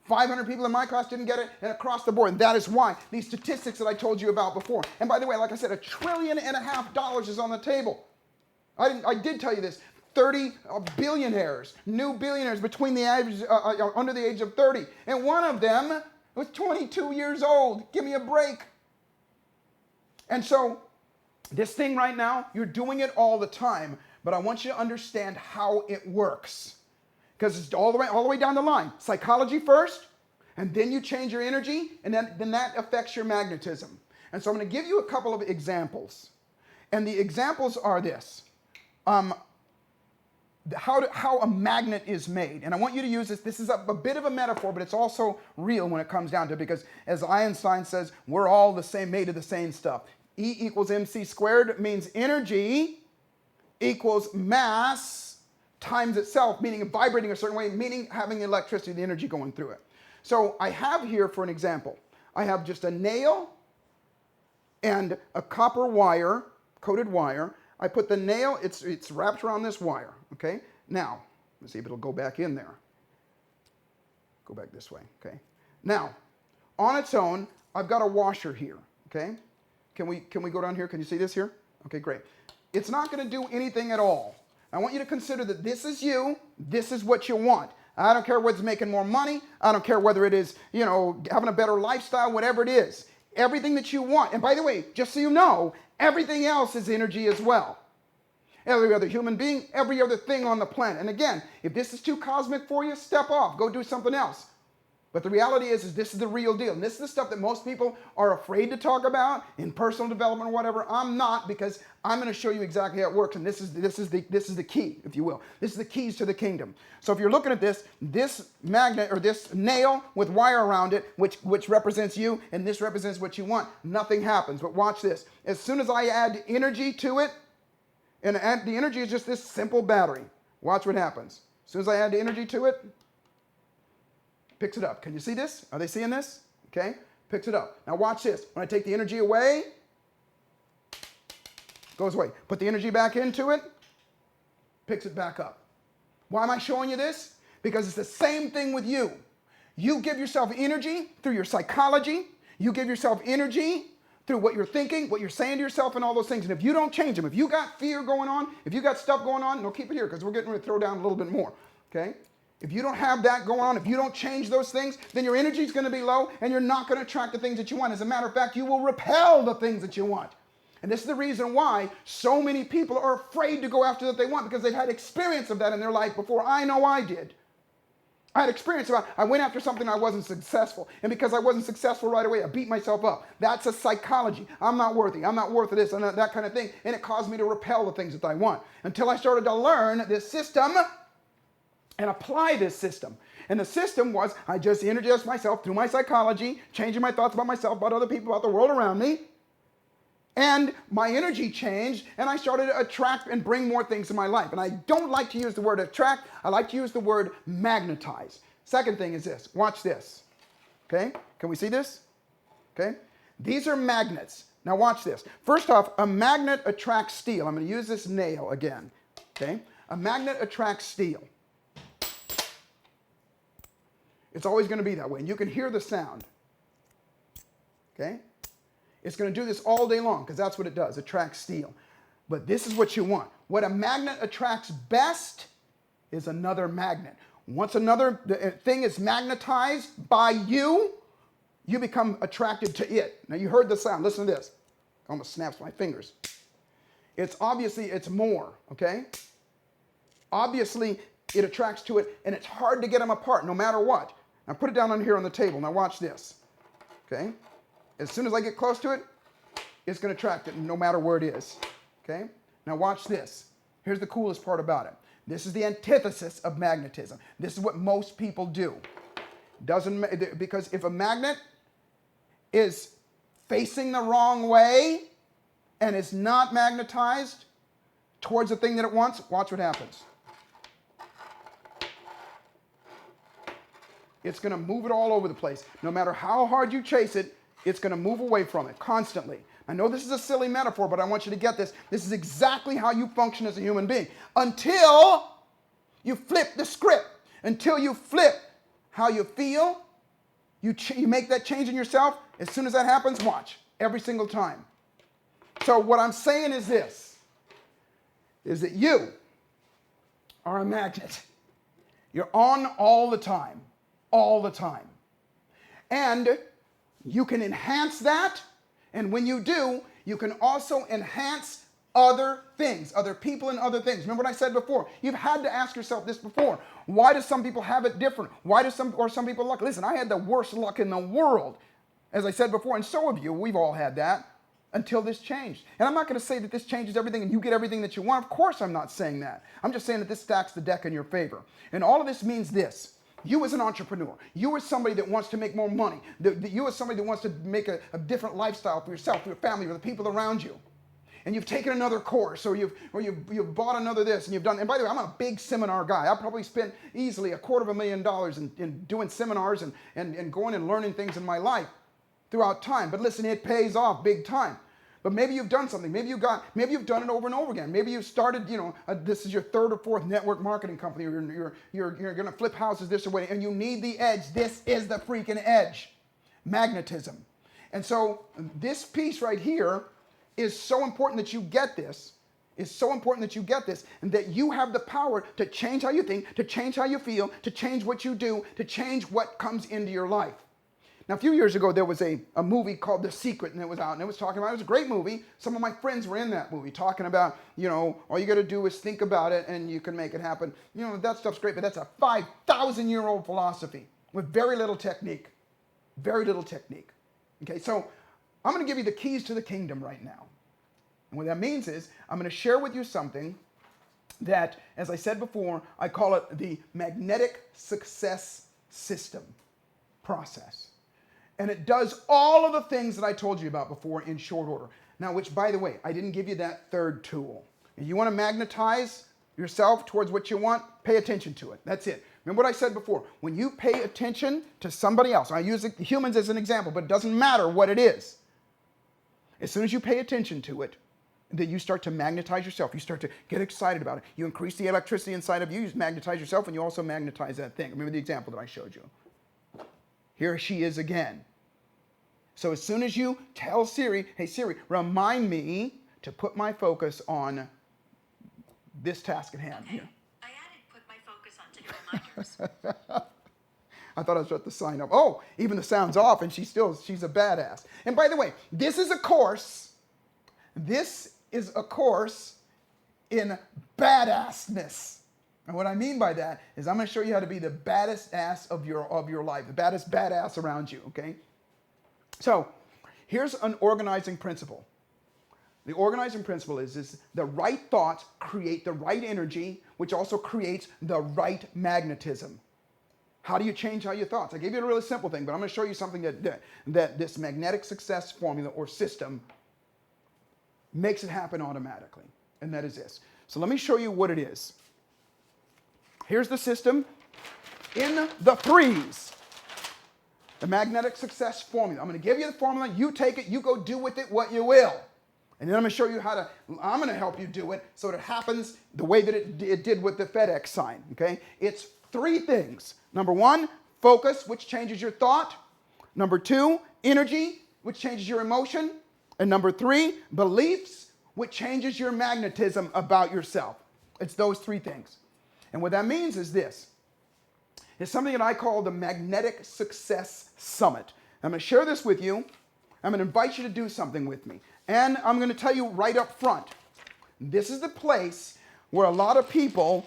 500 people in my class didn't get it, and across the board. And that is why these statistics that I told you about before. And by the way, like I said, $1.5 trillion is on the table. I did tell you this. 30 billionaires, new billionaires between the age, under the age of 30. And one of them was 22 years old. Give me a break. And so this thing right now, you're doing it all the time, but I want you to understand how it works. Because it's all the way down the line. Psychology first, and then you change your energy, and then that affects your magnetism. And so I'm going to give you a couple of examples. And the examples are this. How a magnet is made. And I want you to use this. This is a bit of a metaphor, but it's also real when it comes down to it, because as Einstein says, we're all the same, made of the same stuff. E equals mc squared means energy equals mass times itself, meaning vibrating a certain way, meaning having electricity, the energy going through it. So I have here, for an example, I have just a nail and a copper wire, coated wire. I put the nail, it's wrapped around this wire, okay? Now, let's see if it'll go back in there. Go back this way, okay? Now, on its own, I've got a washer here, okay? Can we go down here? Can you see this here? Okay, great. It's not going to do anything at all. I want you to consider that this is you, this is what you want. I don't care whether it's making more money, I don't care whether it is, you know, having a better lifestyle, whatever it is. Everything that you want. And by the way, just so you know, everything else is energy as well. Every other human being, every other thing on the planet. And again, if this is too cosmic for you, step off, go do something else. But the reality is this is the real deal. And this is the stuff that most people are afraid to talk about in personal development or whatever. I'm not, because I'm going to show you exactly how it works. And this is the key, if you will. This is the keys to the kingdom. So if you're looking at this magnet or this nail with wire around it, which represents you, and this represents what you want, nothing happens. But watch this. As soon as I add energy to it, and the energy is just this simple battery. Watch what happens. As soon as I add the energy to it, picks it up. Can you see this? Are they seeing this? Okay, picks it up. Now watch this. When I take the energy away, goes away. Put the energy back into it, picks it back up. Why am I showing you this? Because it's the same thing with you. You give yourself energy through your psychology. You give yourself energy through what you're thinking, what you're saying to yourself, and all those things. And if you don't change them, if you got fear going on, if you got stuff going on, no, keep it here, because we're getting ready to throw down a little bit more, okay? If you don't have that going on, if you don't change those things, then your energy is going to be low, and you're not going to attract the things that you want. As a matter of fact, you will repel the things that you want. And this is the reason why so many people are afraid to go after what they want, because they've had experience of that in their life before. I know I did. I had experience about I went after something, I wasn't successful. And because I wasn't successful right away, I beat myself up. That's a psychology. I'm not worthy. I'm not worth this, and that kind of thing. And it caused me to repel the things that I want. Until I started to learn this system and apply this system. And the system was I just energized myself through my psychology, changing my thoughts about myself, about other people, about the world around me. And my energy changed, and I started to attract and bring more things to my life. And I don't like to use the word attract. I like to use the word magnetize. Second thing is this. Watch this. Okay? Can we see this? Okay? These are magnets. Now watch this. First off, a magnet attracts steel. I'm going to use this nail again. Okay? A magnet attracts steel. It's always going to be that way. And you can hear the sound. Okay? It's going to do this all day long, because that's what it does. It attracts steel. But this is what you want. What a magnet attracts best is another magnet. Once another thing is magnetized by you, you become attracted to it. Now you heard the sound. Listen to this. Almost snaps my fingers. It's obviously, it's more, okay? Obviously, it attracts to it, and it's hard to get them apart no matter what. Now put it down on here on the table. Now watch this, okay? As soon as I get close to it, it's going to attract it no matter where it is, okay? Now watch this. Here's the coolest part about it. This is the antithesis of magnetism. This is what most people do. Because if a magnet is facing the wrong way and is not magnetized towards the thing that it wants, watch what happens. It's going to move it all over the place. No matter how hard you chase it, it's going to move away from it constantly. I know this is a silly metaphor, but I want you to get this. This is exactly how you function as a human being. Until you flip the script. Until you flip how you feel, you make that change in yourself. As soon as that happens, watch. Every single time. So what I'm saying is this. Is that you are a magnet. You're on all the time. All the time. And you can enhance that, and when you do, you can also enhance other things, other people and other things. Remember what I said before? You've had to ask yourself this before. Why do some people have it different? Why do some people luck? Listen, I had the worst luck in the world. As I said before, and so have you, we've all had that until this changed. And I'm not going to say that this changes everything and you get everything that you want. Of course, I'm not saying that. I'm just saying that this stacks the deck in your favor. And all of this means this. You as an entrepreneur, you as somebody that wants to make more money, you as somebody that wants to make a different lifestyle for yourself, for your family, for the people around you, and you've taken another course or you've bought another this and you've done, and by the way, I'm a big seminar guy. I probably spent easily $250,000 in doing seminars and going and learning things in my life throughout time. But listen, it pays off big time. But maybe you've done something. Maybe you've done it over and over again. Maybe you've started, this is your third or fourth network marketing company, or you're going to flip houses this way, and you need the edge. This is the freaking edge. Magnetism. And so this piece right here is so important that you get this. It's so important that you get this, and that you have the power to change how you think, to change how you feel, to change what you do, to change what comes into your life. Now, a few years ago, there was a movie called The Secret, and it was out, and it was talking about, it was a great movie. Some of my friends were in that movie talking about, all you got to do is think about it, and you can make it happen. That stuff's great, but that's a 5,000-year-old philosophy with very little technique. Very little technique. Okay, so I'm going to give you the keys to the kingdom right now. And what that means is I'm going to share with you something that, as I said before, I call it the magnetic success system process. And it does all of the things that I told you about before in short order. Now, which, by the way, I didn't give you that third tool. If you want to magnetize yourself towards what you want, pay attention to it. That's it. Remember what I said before. When you pay attention to somebody else, I use humans as an example, but it doesn't matter what it is. As soon as you pay attention to it, then you start to magnetize yourself. You start to get excited about it. You increase the electricity inside of you. You magnetize yourself, and you also magnetize that thing. Remember the example that I showed you. Here she is again. So as soon as you tell Siri, hey Siri, remind me to put my focus on this task at hand. Okay. I added put my focus onto the reminders. I thought I was about to sign up. Oh, even the sound's off, and she's a badass. And by the way, this is a course. This is a course in badassness. And what I mean by that is I'm going to show you how to be the baddest ass of your life, the baddest badass around you, okay? So here's an organizing principle. The organizing principle is the right thoughts create the right energy, which also creates the right magnetism. How do you change how your thoughts? I gave you a really simple thing, but I'm going to show you something that this magnetic success formula or system makes it happen automatically, and that is this. So let me show you what it is. Here's the system in the threes. The magnetic success formula. I'm going to give you the formula. You take it. You go do with it what you will. And then I'm going to show you I'm going to help you do it so that it happens the way that it did with the FedEx sign. Okay? It's three things. Number one, focus, which changes your thought. Number two, energy, which changes your emotion. And number three, beliefs, which changes your magnetism about yourself. It's those three things. And what that means is this. It's something that I call the Magnetic Success Summit. I'm going to share this with you. I'm going to invite you to do something with me. And I'm going to tell you right up front, this is the place where a lot of people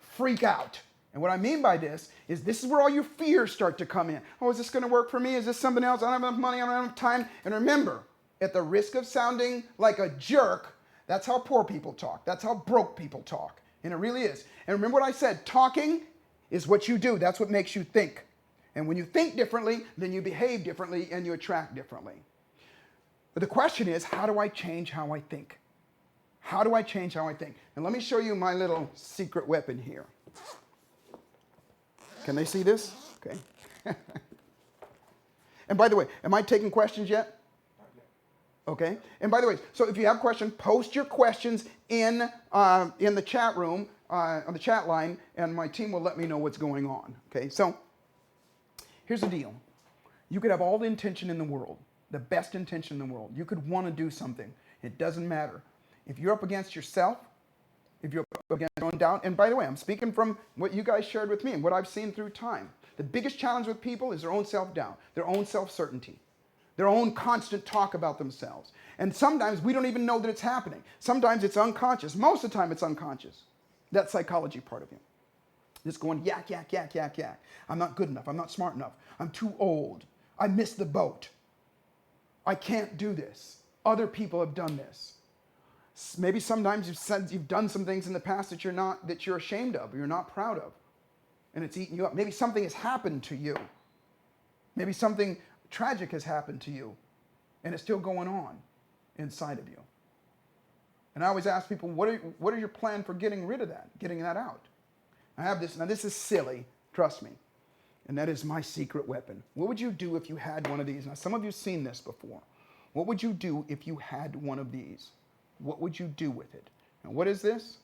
freak out. And what I mean by this is where all your fears start to come in. Oh, is this going to work for me? Is this something else? I don't have enough money. I don't have enough time. And remember, at the risk of sounding like a jerk, that's how poor people talk. That's how broke people talk. And it really is. And remember what I said, talking is what you do. That's what makes you think. And when you think differently, then you behave differently and you attract differently. But the question is, how do I change how I think? How do I change how I think? And let me show you my little secret weapon here. Can they see this? Okay. And by the way, am I taking questions yet? Okay. And by the way, so if you have questions, post your questions in the chat room, on the chat line, and my team will let me know what's going on. Okay. So here's the deal. You could have all the intention in the world, the best intention in the world. You could want to do something. It doesn't matter. If you're up against yourself, if you're up against your own doubt, and by the way, I'm speaking from what you guys shared with me and what I've seen through time. The biggest challenge with people is their own self-doubt, their own self-certainty, their own constant talk about themselves. And sometimes we don't even know that it's happening. Sometimes it's unconscious. Most of the time it's unconscious. That psychology part of you. Just going yak, yak, yak, yak, yak. I'm not good enough. I'm not smart enough. I'm too old. I missed the boat. I can't do this. Other people have done this. Maybe sometimes you've done some things in the past that you're ashamed of, or you're not proud of, and it's eating you up. Maybe something has happened to you. Maybe something tragic has happened to you, and it's still going on inside of you. And I always ask people, what are your plan for getting rid of that, getting that out? I have this, now this is silly, trust me, and that is my secret weapon. What would you do if you had one of these? Now, some of you have seen this before. What would you do if you had one of these? What would you do with it? And what is this?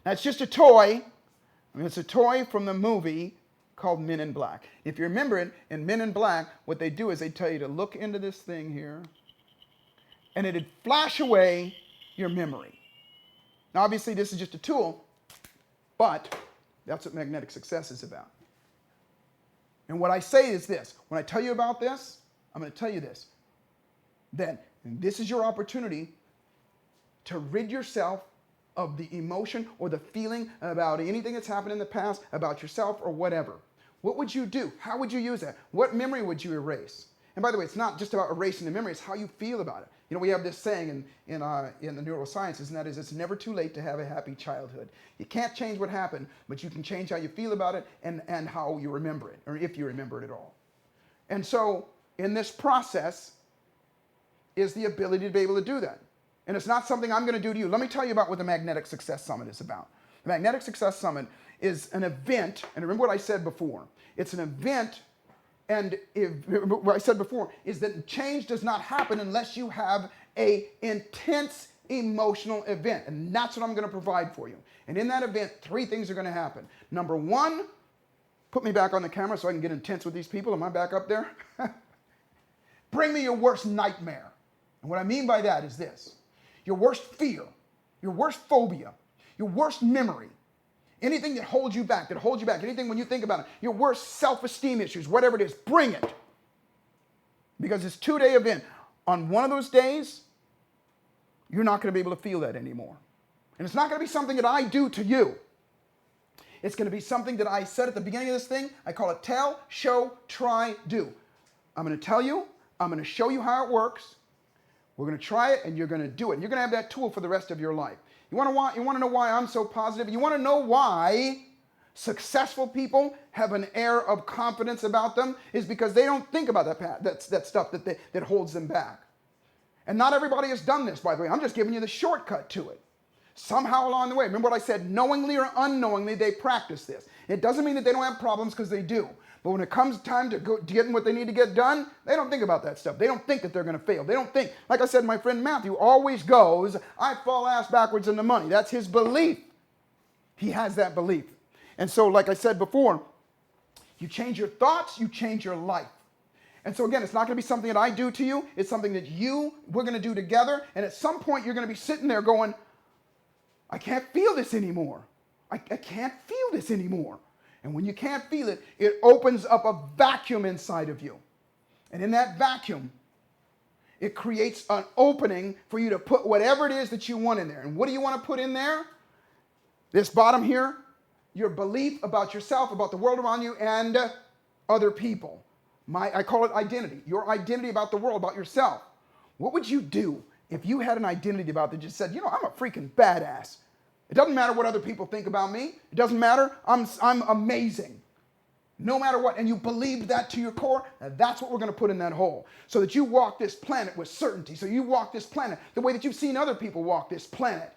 Now, it's just a toy. I mean, it's a toy from the movie called Men in Black. If you remember it, in Men in Black, what they do is they tell you to look into this thing here, and it'd flash away your memory. Now, obviously, this is just a tool, but that's what magnetic success is about. And what I say is this. When I tell you about this, I'm going to tell you this. That this is your opportunity to rid yourself of the emotion or the feeling about anything that's happened in the past, about yourself or whatever. What would you do? How would you use that? What memory would you erase? And by the way, it's not just about erasing the memory, it's how you feel about it. You know, we have this saying in the neurosciences, and that is, it's never too late to have a happy childhood. You can't change what happened, but you can change how you feel about it and how you remember it, or if you remember it at all. And so, in this process, is the ability to be able to do that. And it's not something I'm going to do to you. Let me tell you about what the Magnetic Success Summit is about. The Magnetic Success Summit is an event, and remember what I said before. It's an event, and what I said before is that change does not happen unless you have an intense emotional event, and that's what I'm going to provide for you. And in that event, 3 things are going to happen. Number 1, put me back on the camera so I can get intense with these people. Am I back up there? Bring me your worst nightmare. And what I mean by that is this. Your worst fear, your worst phobia, your worst memory, anything that holds you back, anything when you think about it, your worst self-esteem issues, whatever it is, bring it. Because it's a 2-day event. On one of those days, you're not going to be able to feel that anymore. And it's not going to be something that I do to you. It's going to be something that I said at the beginning of this thing. I call it tell, show, try, do. I'm going to tell you. I'm going to show you how it works. We're going to try it, and you're going to do it. And you're going to have that tool for the rest of your life. You want to know why I'm so positive? You want to know why successful people have an air of confidence about them? Is because they don't think about that stuff that holds them back. And not everybody has done this, by the way. I'm just giving you the shortcut to it. Somehow along the way, remember what I said, knowingly or unknowingly, they practice this. It doesn't mean that they don't have problems, because they do. But when it comes time to getting what they need to get done, they don't think about that stuff. They don't think that they're going to fail. They don't think, like I said, my friend Matthew always goes, I fall ass backwards in the money. That's his belief. He has that belief. And so, like I said before, you change your thoughts, you change your life. And so again, it's not going to be something that I do to you. It's something that we're going to do together. And at some point, you're going to be sitting there going, I can't feel this anymore. I can't feel this anymore. And when you can't feel it, it opens up a vacuum inside of you. And in that vacuum, it creates an opening for you to put whatever it is that you want in there. And what do you want to put in there? This bottom here, your belief about yourself, about the world around you, and other people. I call it identity. Your identity about the world, about yourself. What would you do if you had an identity about that just said, you know, I'm a freaking badass. It doesn't matter what other people think about me. It doesn't matter. I'm amazing. No matter what. And you believe that to your core, and that's what we're going to put in that hole. So that you walk this planet with certainty. So you walk this planet the way that you've seen other people walk this planet.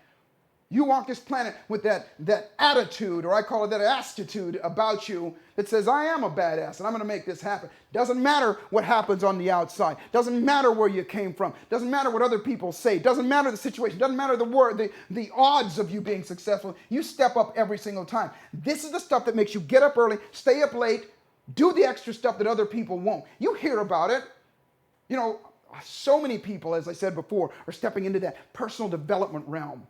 You walk this planet with that attitude, or I call it that attitude about you that says, I am a badass and I'm going to make this happen. Doesn't matter what happens on the outside. Doesn't matter where you came from. Doesn't matter what other people say. Doesn't matter the situation. Doesn't matter the odds of you being successful. You step up every single time. This is the stuff that makes you get up early, stay up late, do the extra stuff that other people won't. You hear about it. You know, so many people, as I said before, are stepping into that personal development realm.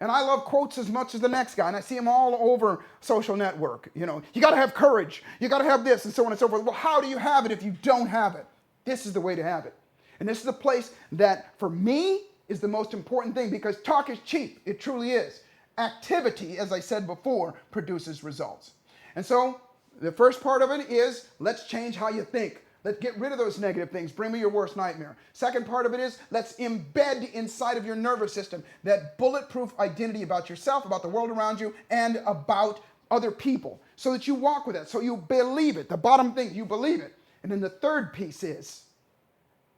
And I love quotes as much as the next guy, and I see them all over social network. You know, you got to have courage. You got to have this, and so on and so forth. Well, how do you have it if you don't have it? This is the way to have it. And this is the place that, for me, is the most important thing, because talk is cheap. It truly is. Activity, as I said before, produces results. And so the first part of it is, let's change how you think. Let's get rid of those negative things. Bring me your worst nightmare. Second part of it is let's embed inside of your nervous system that bulletproof identity about yourself, about the world around you, and about other people so that you walk with it, so you believe it. The bottom thing, you believe it. And then the third piece is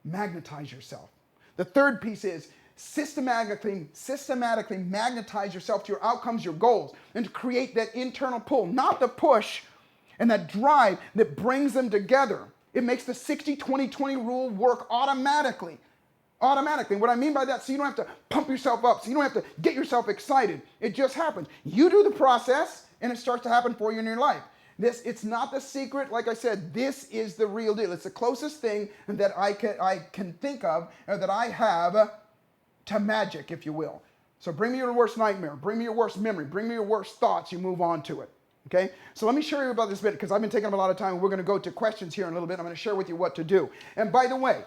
magnetize yourself. The third piece is systematically magnetize yourself to your outcomes, your goals, and to create that internal pull, not the push and that drive that brings them together. It makes the 60-20-20 rule work automatically. Automatically. What I mean by that, so you don't have to pump yourself up, so you don't have to get yourself excited. It just happens. You do the process, and it starts to happen for you in your life. It's not the secret. Like I said, this is the real deal. It's the closest thing that I can think of, or that I have, to magic, if you will. So bring me your worst nightmare. Bring me your worst memory. Bring me your worst thoughts. You move on to it. Okay? So let me share you about this bit, because I've been taking up a lot of time. We're going to go to questions here in a little bit. I'm going to share with you what to do. And by the way,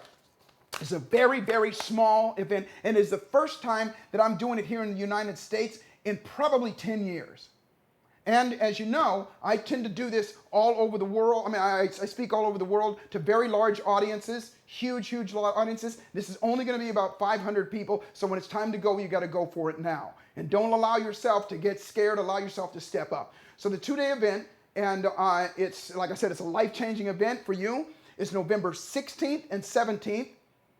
it's a very, very small event, and it's the first time that I'm doing it here in the United States in probably 10 years. And as you know, I tend to do this all over the world. I mean, I speak all over the world to very large audiences, huge audiences. This is only going to be about 500 people. So when it's time to go, you got to go for it now. And don't allow yourself to get scared. Allow yourself to step up. So the 2-day event, and it's, like I said, it's a life-changing event for you. It's November 16th and 17th.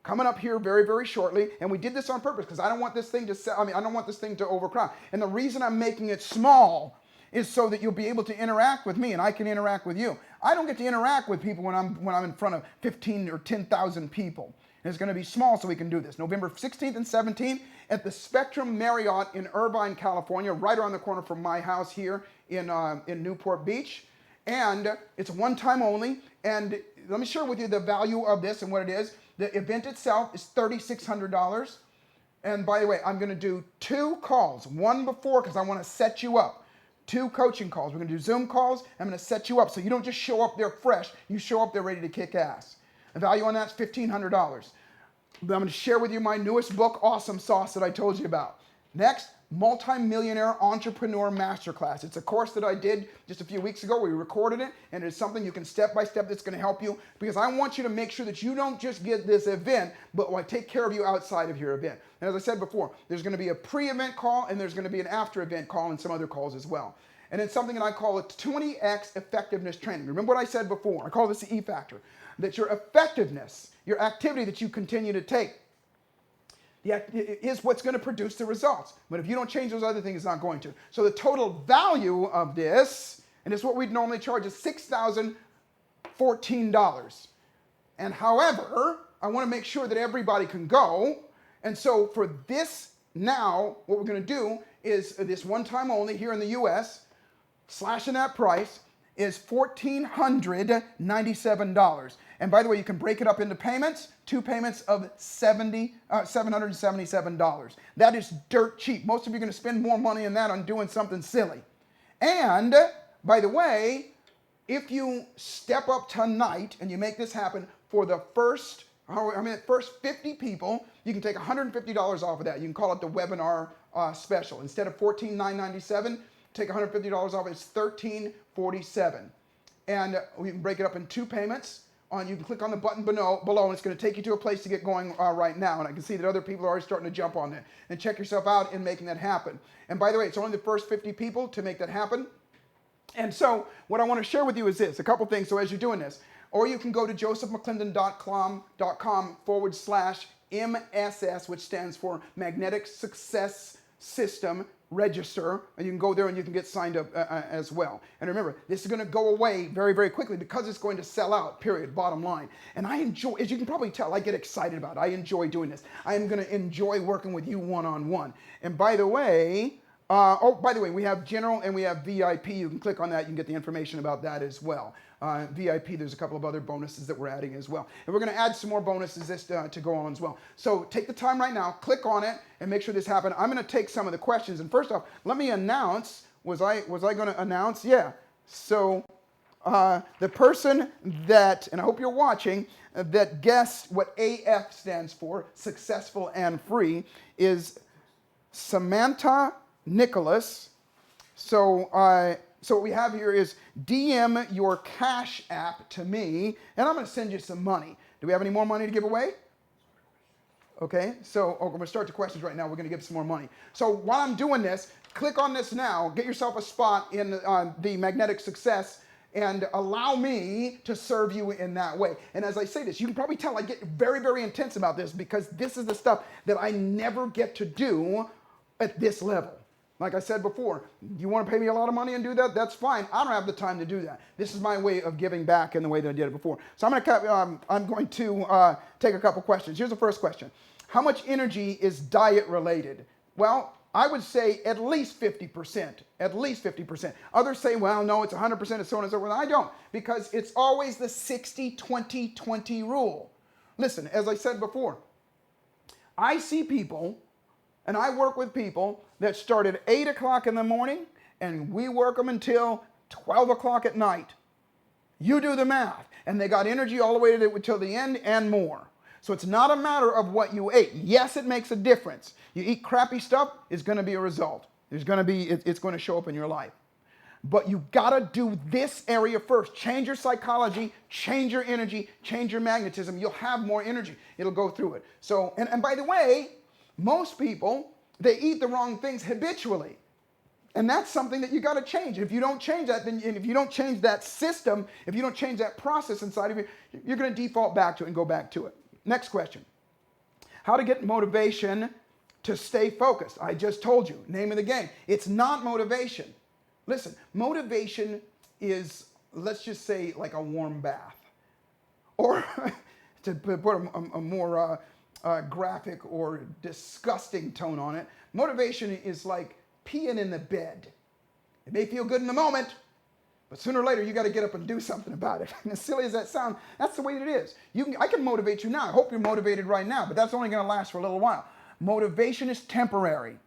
Coming up here very, very shortly. And we did this on purpose because I don't want this thing to overcrowd. And the reason I'm making it small is so that you'll be able to interact with me and I can interact with you. I don't get to interact with people when I'm in front of 15 or 10,000 people. And it's going to be small so we can do this. November 16th and 17th at the Spectrum Marriott in Irvine, California, right around the corner from my house here in Newport Beach. And it's one time only. And let me share with you the value of this and what it is. The event itself is $3,600. And by the way, I'm going to do 2 calls, one before because I want to set you up. 2 coaching calls. We're going to do Zoom calls. I'm going to set you up so you don't just show up there fresh. You show up there ready to kick ass. The value on that's $1,500. I'm going to share with you my newest book, Awesome Sauce, that I told you about. Next, Multi-Millionaire Entrepreneur Masterclass. It's a course that I did just a few weeks ago. We recorded it, and it's something you can step by step that's going to help you, because I want you to make sure that you don't just get this event, but I take care of you outside of your event. And as I said before, there's going to be a pre-event call, and there's going to be an after-event call, and some other calls as well. And it's something that I call a 20x effectiveness training. Remember what I said before? I call this the E factor. That your effectiveness, your activity that you continue to take, is what's going to produce the results. But if you don't change those other things, it's not going to. So the total value of this, and it's what we'd normally charge, is $6,014. And however, I want to make sure that everybody can go. And so for this now, what we're going to do is this one time only here in the US, slashing that price, is $1,497. And by the way, you can break it up into payments, 2 payments of $777. That is dirt cheap. Most of you are going to spend more money on that on doing something silly. And by the way, if you step up tonight and you make this happen for the first 50 people, you can take $150 off of that. You can call it the webinar special. Instead of $14,997, take $150 off. It's $1,347. And we can break it up in 2 payments. You can click on the button below, and it's going to take you to a place to get going right now. And I can see that other people are already starting to jump on that. And check yourself out in making that happen. And by the way, it's only the first 50 people to make that happen. And so what I want to share with you is this, a couple things. So as you're doing this, or you can go to josephmcclendon.com/MSS, which stands for Magnetic Success System Register, and you can go there and you can get signed up as well. And remember, this is going to go away very, very quickly because it's going to sell out, period, bottom line. And I enjoy, as you can probably tell, I get excited about it. I enjoy doing this. I am going to enjoy working with you one-on-one. And by the way, we have general and we have VIP. You can click on that. You can get the information about that as well. VIP, there's a couple of other bonuses that we're adding as well. And we're going to add some more bonuses to go on as well. So take the time right now, click on it, and make sure this happens. I'm going to take some of the questions. And first off, let me announce, was I going to announce? Yeah. So the person that, and I hope you're watching, that guessed what AF stands for, successful and free, is Samantha Nicholas. So So what we have here is DM your Cash App to me, and I'm going to send you some money. Do we have any more money to give away? Okay, so we're going to start the questions right now. We're going to give some more money. So while I'm doing this, click on this now. Get yourself a spot in the Magnetic Success and allow me to serve you in that way. And as I say this, you can probably tell I get very, very intense about this because this is the stuff that I never get to do at this level. Like I said before, you want to pay me a lot of money and do that? That's fine. I don't have the time to do that. This is my way of giving back in the way that I did it before. So I'm going to take a couple questions. Here's the first question. How much energy is diet related? Well, I would say at least 50%. At least 50%. Others say, well, no, it's 100%, it's so on and so forth. I don't, because it's always the 60-20-20 rule. Listen, as I said before, I see people and I work with people that start at 8 o'clock in the morning and we work them until 12 o'clock at night. You do the math. And they got energy all the way till the end and more. So it's not a matter of what you ate. Yes, it makes a difference. You eat crappy stuff, it's going to be a result. It's going to show up in your life. But you got to do this area first. Change your psychology, change your energy, change your magnetism. You'll have more energy. It'll go through it. So, and by the way, most people, they eat the wrong things habitually. And that's something that you got to change. If you don't change that, then if you don't change that system, if you don't change that process inside of you, you're going to default back to it and go back to it. Next question. How to get motivation to stay focused? I just told you, name of the game. It's not motivation. Listen, motivation is, let's just say, like a warm bath. Or to put a more graphic or disgusting tone on it, motivation is like peeing in the bed. It may feel good in the moment, but sooner or later you got to get up and do something about it. And as silly as that sounds, that's the way it is. I can motivate you now. I hope you're motivated right now, but that's only going to last for a little while. Motivation is temporary.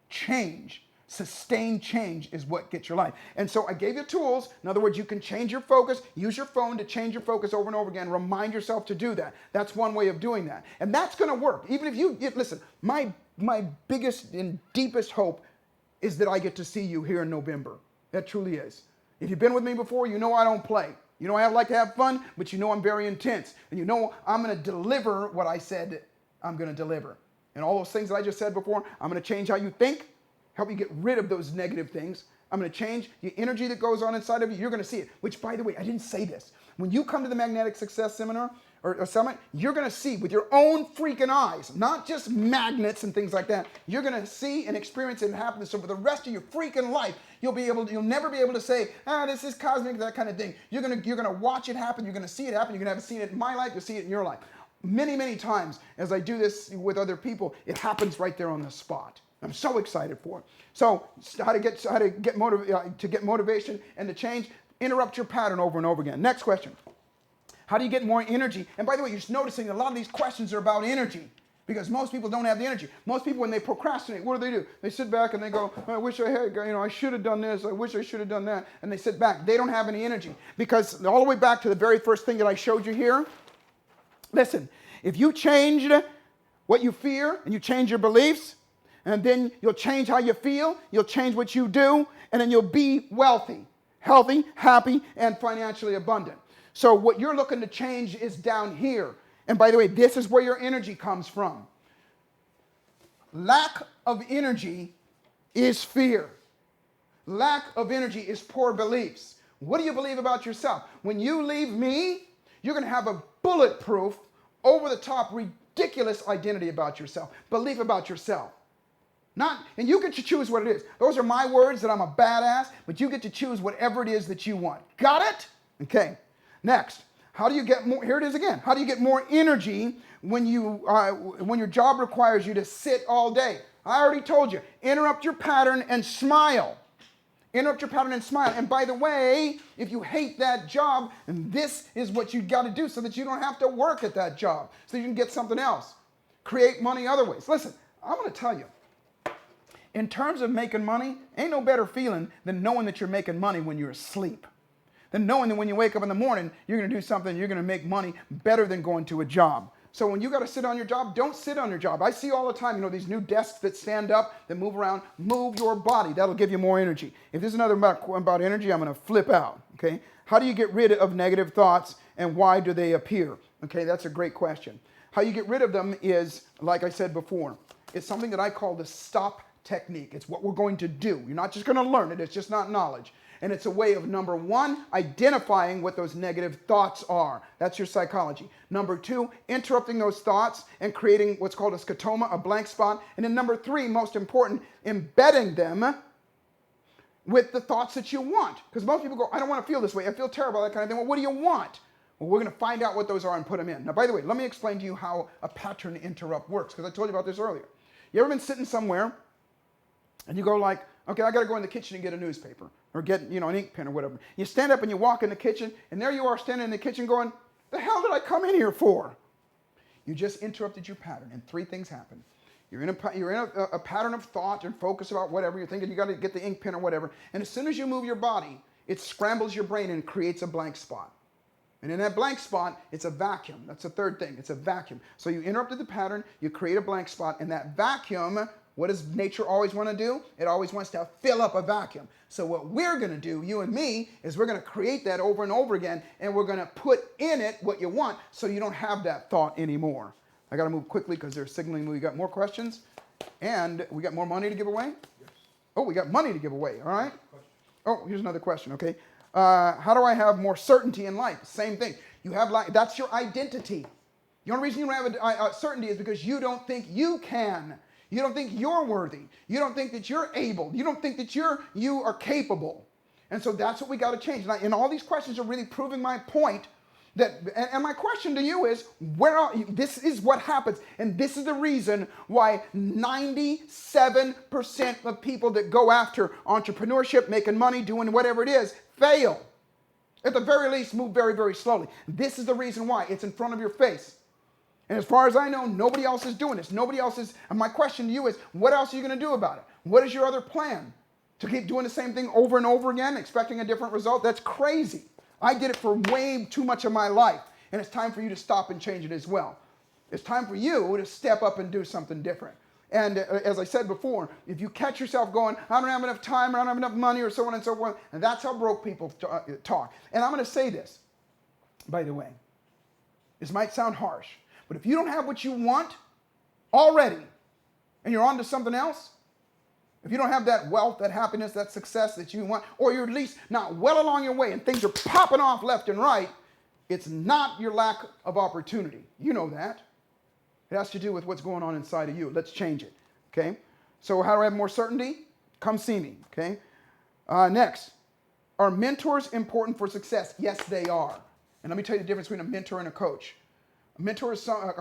Change, sustained change is what gets your life. And so I gave you tools. In other words, you can change your focus. Use your phone to change your focus over and over again. Remind yourself to do that. That's one way of doing that. And that's going to work. Even if listen, my biggest and deepest hope is that I get to see you here in November. That truly is. If you've been with me before, you know I don't play. You know I like to have fun, but you know I'm very intense. And you know I'm going to deliver what I said I'm going to deliver. And all those things that I just said before, I'm going to change how you think, help you get rid of those negative things. I'm going to change the energy that goes on inside of you. You're going to see it, which, by the way, I didn't say this. When you come to the Magnetic Success Seminar or Summit, you're going to see with your own freaking eyes, not just magnets and things like that. You're going to see and experience it and happen. So for the rest of your freaking life, you'll never be able to say, this is cosmic, that kind of thing. You're going to watch it happen. You're going to see it happen. You're going to have seen it in my life. You'll see it in your life. Many, many times as I do this with other people, it happens right there on the spot. I'm so excited for it. So how to get motivation and to change, interrupt your pattern over and over again. Next question. How do you get more energy? And by the way, you're just noticing a lot of these questions are about energy because most people don't have the energy. Most people, when they procrastinate, what do? They sit back and they go, I wish I had, I should have done this. I wish I should have done that. And they sit back. They don't have any energy because all the way back to the very first thing that I showed you here. Listen, if you changed what you fear and you change your beliefs, and then you'll change how you feel, you'll change what you do, and then you'll be wealthy, healthy, happy, and financially abundant. So what you're looking to change is down here. And by the way, this is where your energy comes from. Lack of energy is fear. Lack of energy is poor beliefs. What do you believe about yourself? When you leave me, you're going to have a bulletproof, over-the-top, ridiculous identity about yourself, belief about yourself. And you get to choose what it is. Those are my words that I'm a badass, but you get to choose whatever it is that you want. Got it? Okay. Next, how do you get more? Here it is again. How do you get more energy when your job requires you to sit all day? I already told you. Interrupt your pattern and smile. Interrupt your pattern and smile. And by the way, if you hate that job, this is what you got to do so that you don't have to work at that job, so you can get something else. Create money other ways. Listen, I'm going to tell you. In terms of making money, ain't no better feeling than knowing that you're making money when you're asleep. Than knowing that when you wake up in the morning, you're going to do something, you're going to make money better than going to a job. So when you got to sit on your job, don't sit on your job. I see all the time, you know, these new desks that stand up, that move around. Move your body. That'll give you more energy. If there's another about energy, I'm going to flip out, okay? How do you get rid of negative thoughts, and why do they appear? Okay, that's a great question. How you get rid of them is, like I said before, it's something that I call the stop technique. It's what we're going to do. You're not just going to learn it. It's just not knowledge. And it's a way of, number one, identifying what those negative thoughts are. That's your psychology. Number two, interrupting those thoughts and creating what's called a scotoma, a blank spot. And then number three, most important, embedding them with the thoughts that you want. Because most people go, I don't want to feel this way. I feel terrible, that kind of thing. Well, what do you want? Well, we're going to find out what those are and put them in. Now, by the way, let me explain to you how a pattern interrupt works, because I told you about this earlier. You ever been sitting somewhere and you go like, okay, I got to go in the kitchen and get a newspaper or get, you know, an ink pen or whatever. You stand up and you walk in the kitchen, and there you are standing in the kitchen going, the hell did I come in here for? You just interrupted your pattern, and three things happen. You're in a pattern of thought and focus about whatever. You're thinking you got to get the ink pen or whatever. And as soon as you move your body, it scrambles your brain and creates a blank spot. And in that blank spot, it's a vacuum. That's the third thing. It's a vacuum. So you interrupted the pattern, you create a blank spot, and that vacuum, what does nature always want to do? It always wants to fill up a vacuum. So what we're going to do, you and me, is we're going to create that over and over again, and we're going to put in it what you want so you don't have that thought anymore. I got to move quickly because they're signaling we got more questions, and we got more money to give away? Yes. Oh, we got money to give away, all right? Oh, here's another question, okay? How do I have more certainty in life? Same thing. You have that's your identity. The only reason you don't have a certainty is because you don't think you can. You don't think you're worthy. You don't think that you're able. You don't think that you are capable. And so that's what we got to change. And all these questions are really proving my point. And my question to you is, this is what happens. And this is the reason why 97% of people that go after entrepreneurship, making money, doing whatever it is, fail. At the very least, move very, very slowly. This is the reason why. It's in front of your face. And as far as I know, nobody else is doing this. Nobody else is. And my question to you is, what else are you going to do about it? What is your other plan? To keep doing the same thing over and over again, expecting a different result? That's crazy. I did it for way too much of my life, and it's time for you to stop and change it as well. It's time for you to step up and do something different. And as I said before, if you catch yourself going, I don't have enough time, I don't have enough money, or so on and so forth, and that's how broke people talk. And I'm going to say this, by the way. This might sound harsh, but if you don't have what you want already, and you're on to something else, if you don't have that wealth, that happiness, that success that you want, or you're at least not well along your way and things are popping off left and right, it's not your lack of opportunity. You know that. It has to do with what's going on inside of you. Let's change it, okay? So how do I have more certainty? Come see me, okay? Next, are mentors important for success? Yes, they are. And let me tell you the difference between a mentor and a coach. A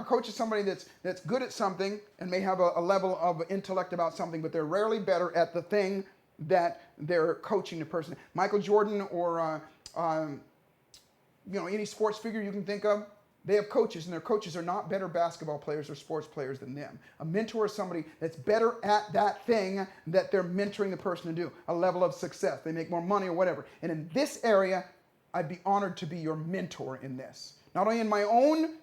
coach is somebody that's good at something and may have a level of intellect about something, but they're rarely better at the thing that they're coaching the person. Michael Jordan or any sports figure you can think of, they have coaches, and their coaches are not better basketball players or sports players than them. A mentor is somebody that's better at that thing that they're mentoring the person to do, a level of success. They make more money or whatever. And in this area, I'd be honored to be your mentor in this. Not only in my own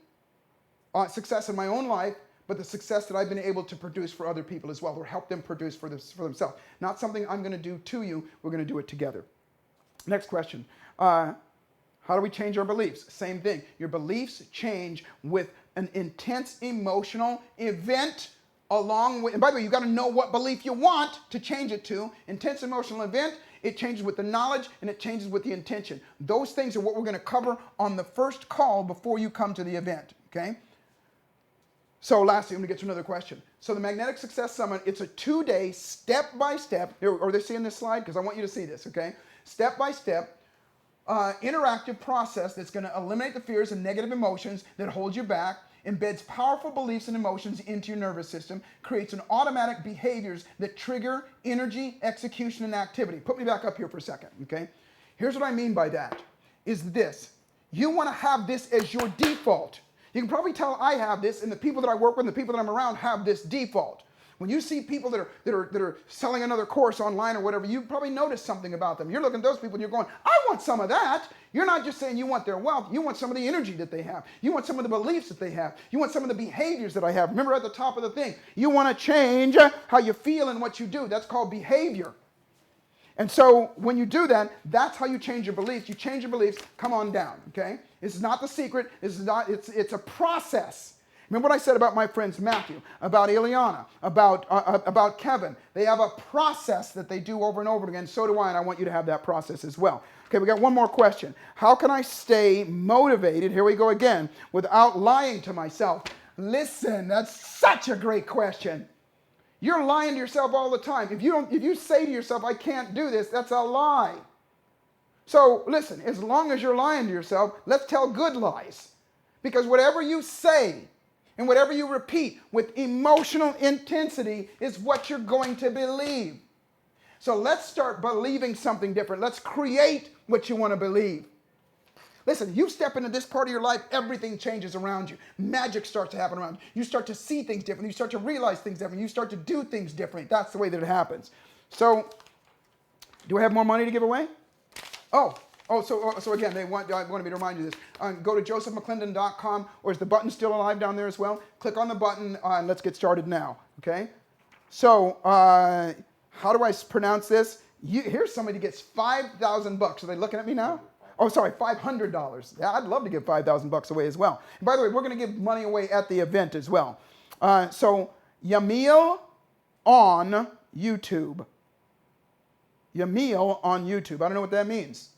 success in my own life, but the success that I've been able to produce for other people as well, or help them produce for themselves. Not something I'm going to do to you. We're going to do it together. Next question. How do we change our beliefs? Same thing. Your beliefs change with an intense emotional event along with, and by the way, you got to know what belief you want to change it to. Intense emotional event, it changes with the knowledge, and it changes with the intention. Those things are what we're going to cover on the first call before you come to the event, okay? So lastly, I'm going to get to another question. So the Magnetic Success Summit, it's a 2-day, step-by-step, are they seeing this slide? Because I want you to see this, okay? Step-by-step, interactive process that's going to eliminate the fears and negative emotions that hold you back, embeds powerful beliefs and emotions into your nervous system, creates an automatic behaviors that trigger energy, execution, and activity. Put me back up here for a second, okay? Here's what I mean by that, is this. You want to have this as your default. You can probably tell I have this, and the people that I work with and the people that I'm around have this default. When you see people that are selling another course online or whatever, you probably notice something about them. You're looking at those people and you're going, I want some of that. You're not just saying you want their wealth. You want some of the energy that they have. You want some of the beliefs that they have. You want some of the behaviors that I have. Remember at the top of the thing, you want to change how you feel and what you do. That's called behavior. And so when you do that, that's how you change your beliefs. You change your beliefs, come on down, okay? This is not the secret. This is not, it's a process. Remember what I said about my friends Matthew, about Ileana, about Kevin. They have a process that they do over and over again. So do I, and I want you to have that process as well. Okay, we got one more question. How can I stay motivated, here we go again, without lying to myself? Listen, that's such a great question. You're lying to yourself all the time. If you say to yourself, I can't do this, that's a lie. So listen, as long as you're lying to yourself, let's tell good lies. Because whatever you say and whatever you repeat with emotional intensity is what you're going to believe. So let's start believing something different. Let's create what you want to believe. Listen, you step into this part of your life, everything changes around you. Magic starts to happen around you. You start to see things differently. You start to realize things differently. You start to do things differently. That's the way that it happens. So, do I have more money to give away? So again, I wanted me to remind you this. Go to josephmcclendon.com, or is the button still alive down there as well? Click on the button and let's get started now, okay? So, how do I pronounce this? Here's somebody who gets $5,000. Are they looking at me now? Oh, sorry, $500. Yeah, I'd love to give $5,000 away as well. And by the way, we're going to give money away at the event as well. So, Yamil on YouTube. Yamil on YouTube. I don't know what that means.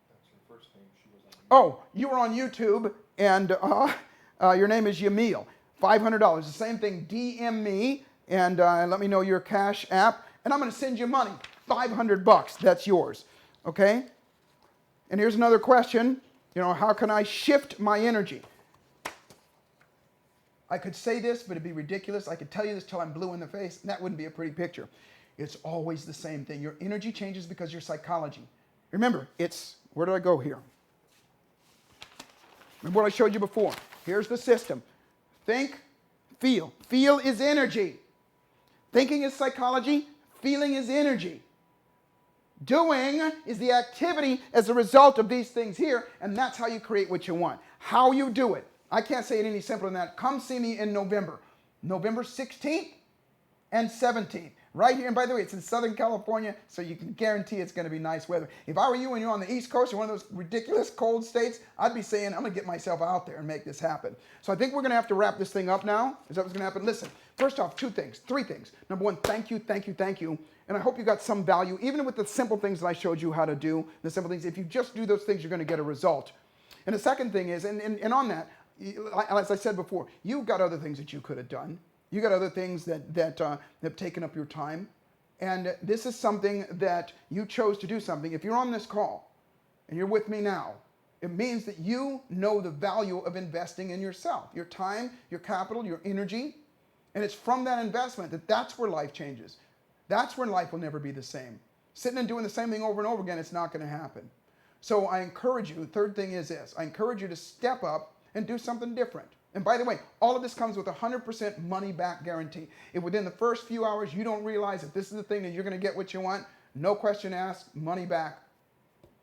That's her first name. She was on Oh, you were on YouTube, and your name is Yamil. $500. The same thing. DM me and let me know your Cash App, and I'm going to send you money. $500. That's yours. Okay. And here's another question. How can I shift my energy? I could say this, but it'd be ridiculous. I could tell you this till I'm blue in the face, and that wouldn't be a pretty picture. It's always the same thing. Your energy changes because your psychology. Remember, where did I go here? Remember what I showed you before. Here's the system. Think, feel. Feel is energy. Thinking is psychology. Feeling is energy. Doing is the activity as a result of these things here, and that's how you create what you want. How you do it. I can't say it any simpler than that. Come see me in November. November 16th and 17th. Right here, and by the way, it's in Southern California, so you can guarantee it's going to be nice weather. If I were you and you're on the East Coast or one of those ridiculous cold states, I'd be saying, I'm going to get myself out there and make this happen. So I think we're going to have to wrap this thing up now. Is that what's going to happen? Listen, first off, three things. Number one, thank you. And I hope you got some value, even with the simple things that I showed you how to do, the simple things. If you just do those things, you're going to get a result. And the second thing is, and on that, as I said before, you've got other things that you could have done. You got other things that have taken up your time. And this is something that you chose to do something. If you're on this call and you're with me now, it means that you know the value of investing in yourself, your time, your capital, your energy. And it's from that investment that's where life changes. That's when life will never be the same. Sitting and doing the same thing over and over again, it's not going to happen. So I encourage you, the third thing is this, I encourage you to step up and do something different. And by the way, all of this comes with a 100% money back guarantee. If within the first few hours you don't realize that this is the thing that you're going to get what you want, no question asked, money back.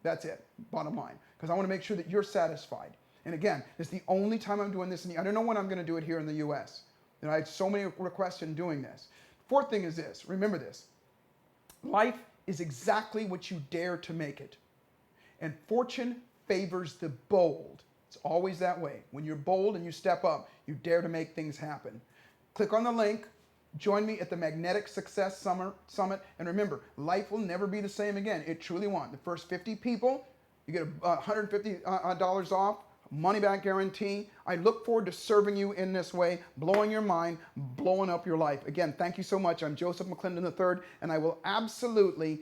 That's it, bottom line. Because I want to make sure that you're satisfied. And again, it's the only time I'm doing this. I don't know when I'm going to do it here in the U.S. I have so many requests in doing this. Fourth thing is this. Remember this. Life is exactly what you dare to make it. And fortune favors the bold. It's always that way. When you're bold and you step up, you dare to make things happen. Click on the link. Join me at the Magnetic Success Summit. And remember, life will never be the same again. It truly won't. The first 50 people, you get $150 off, money back guarantee. I look forward to serving you in this way, blowing your mind, blowing up your life. Again, thank you so much. I'm Joseph McClendon III, and I will absolutely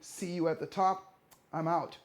see you at the top. I'm out.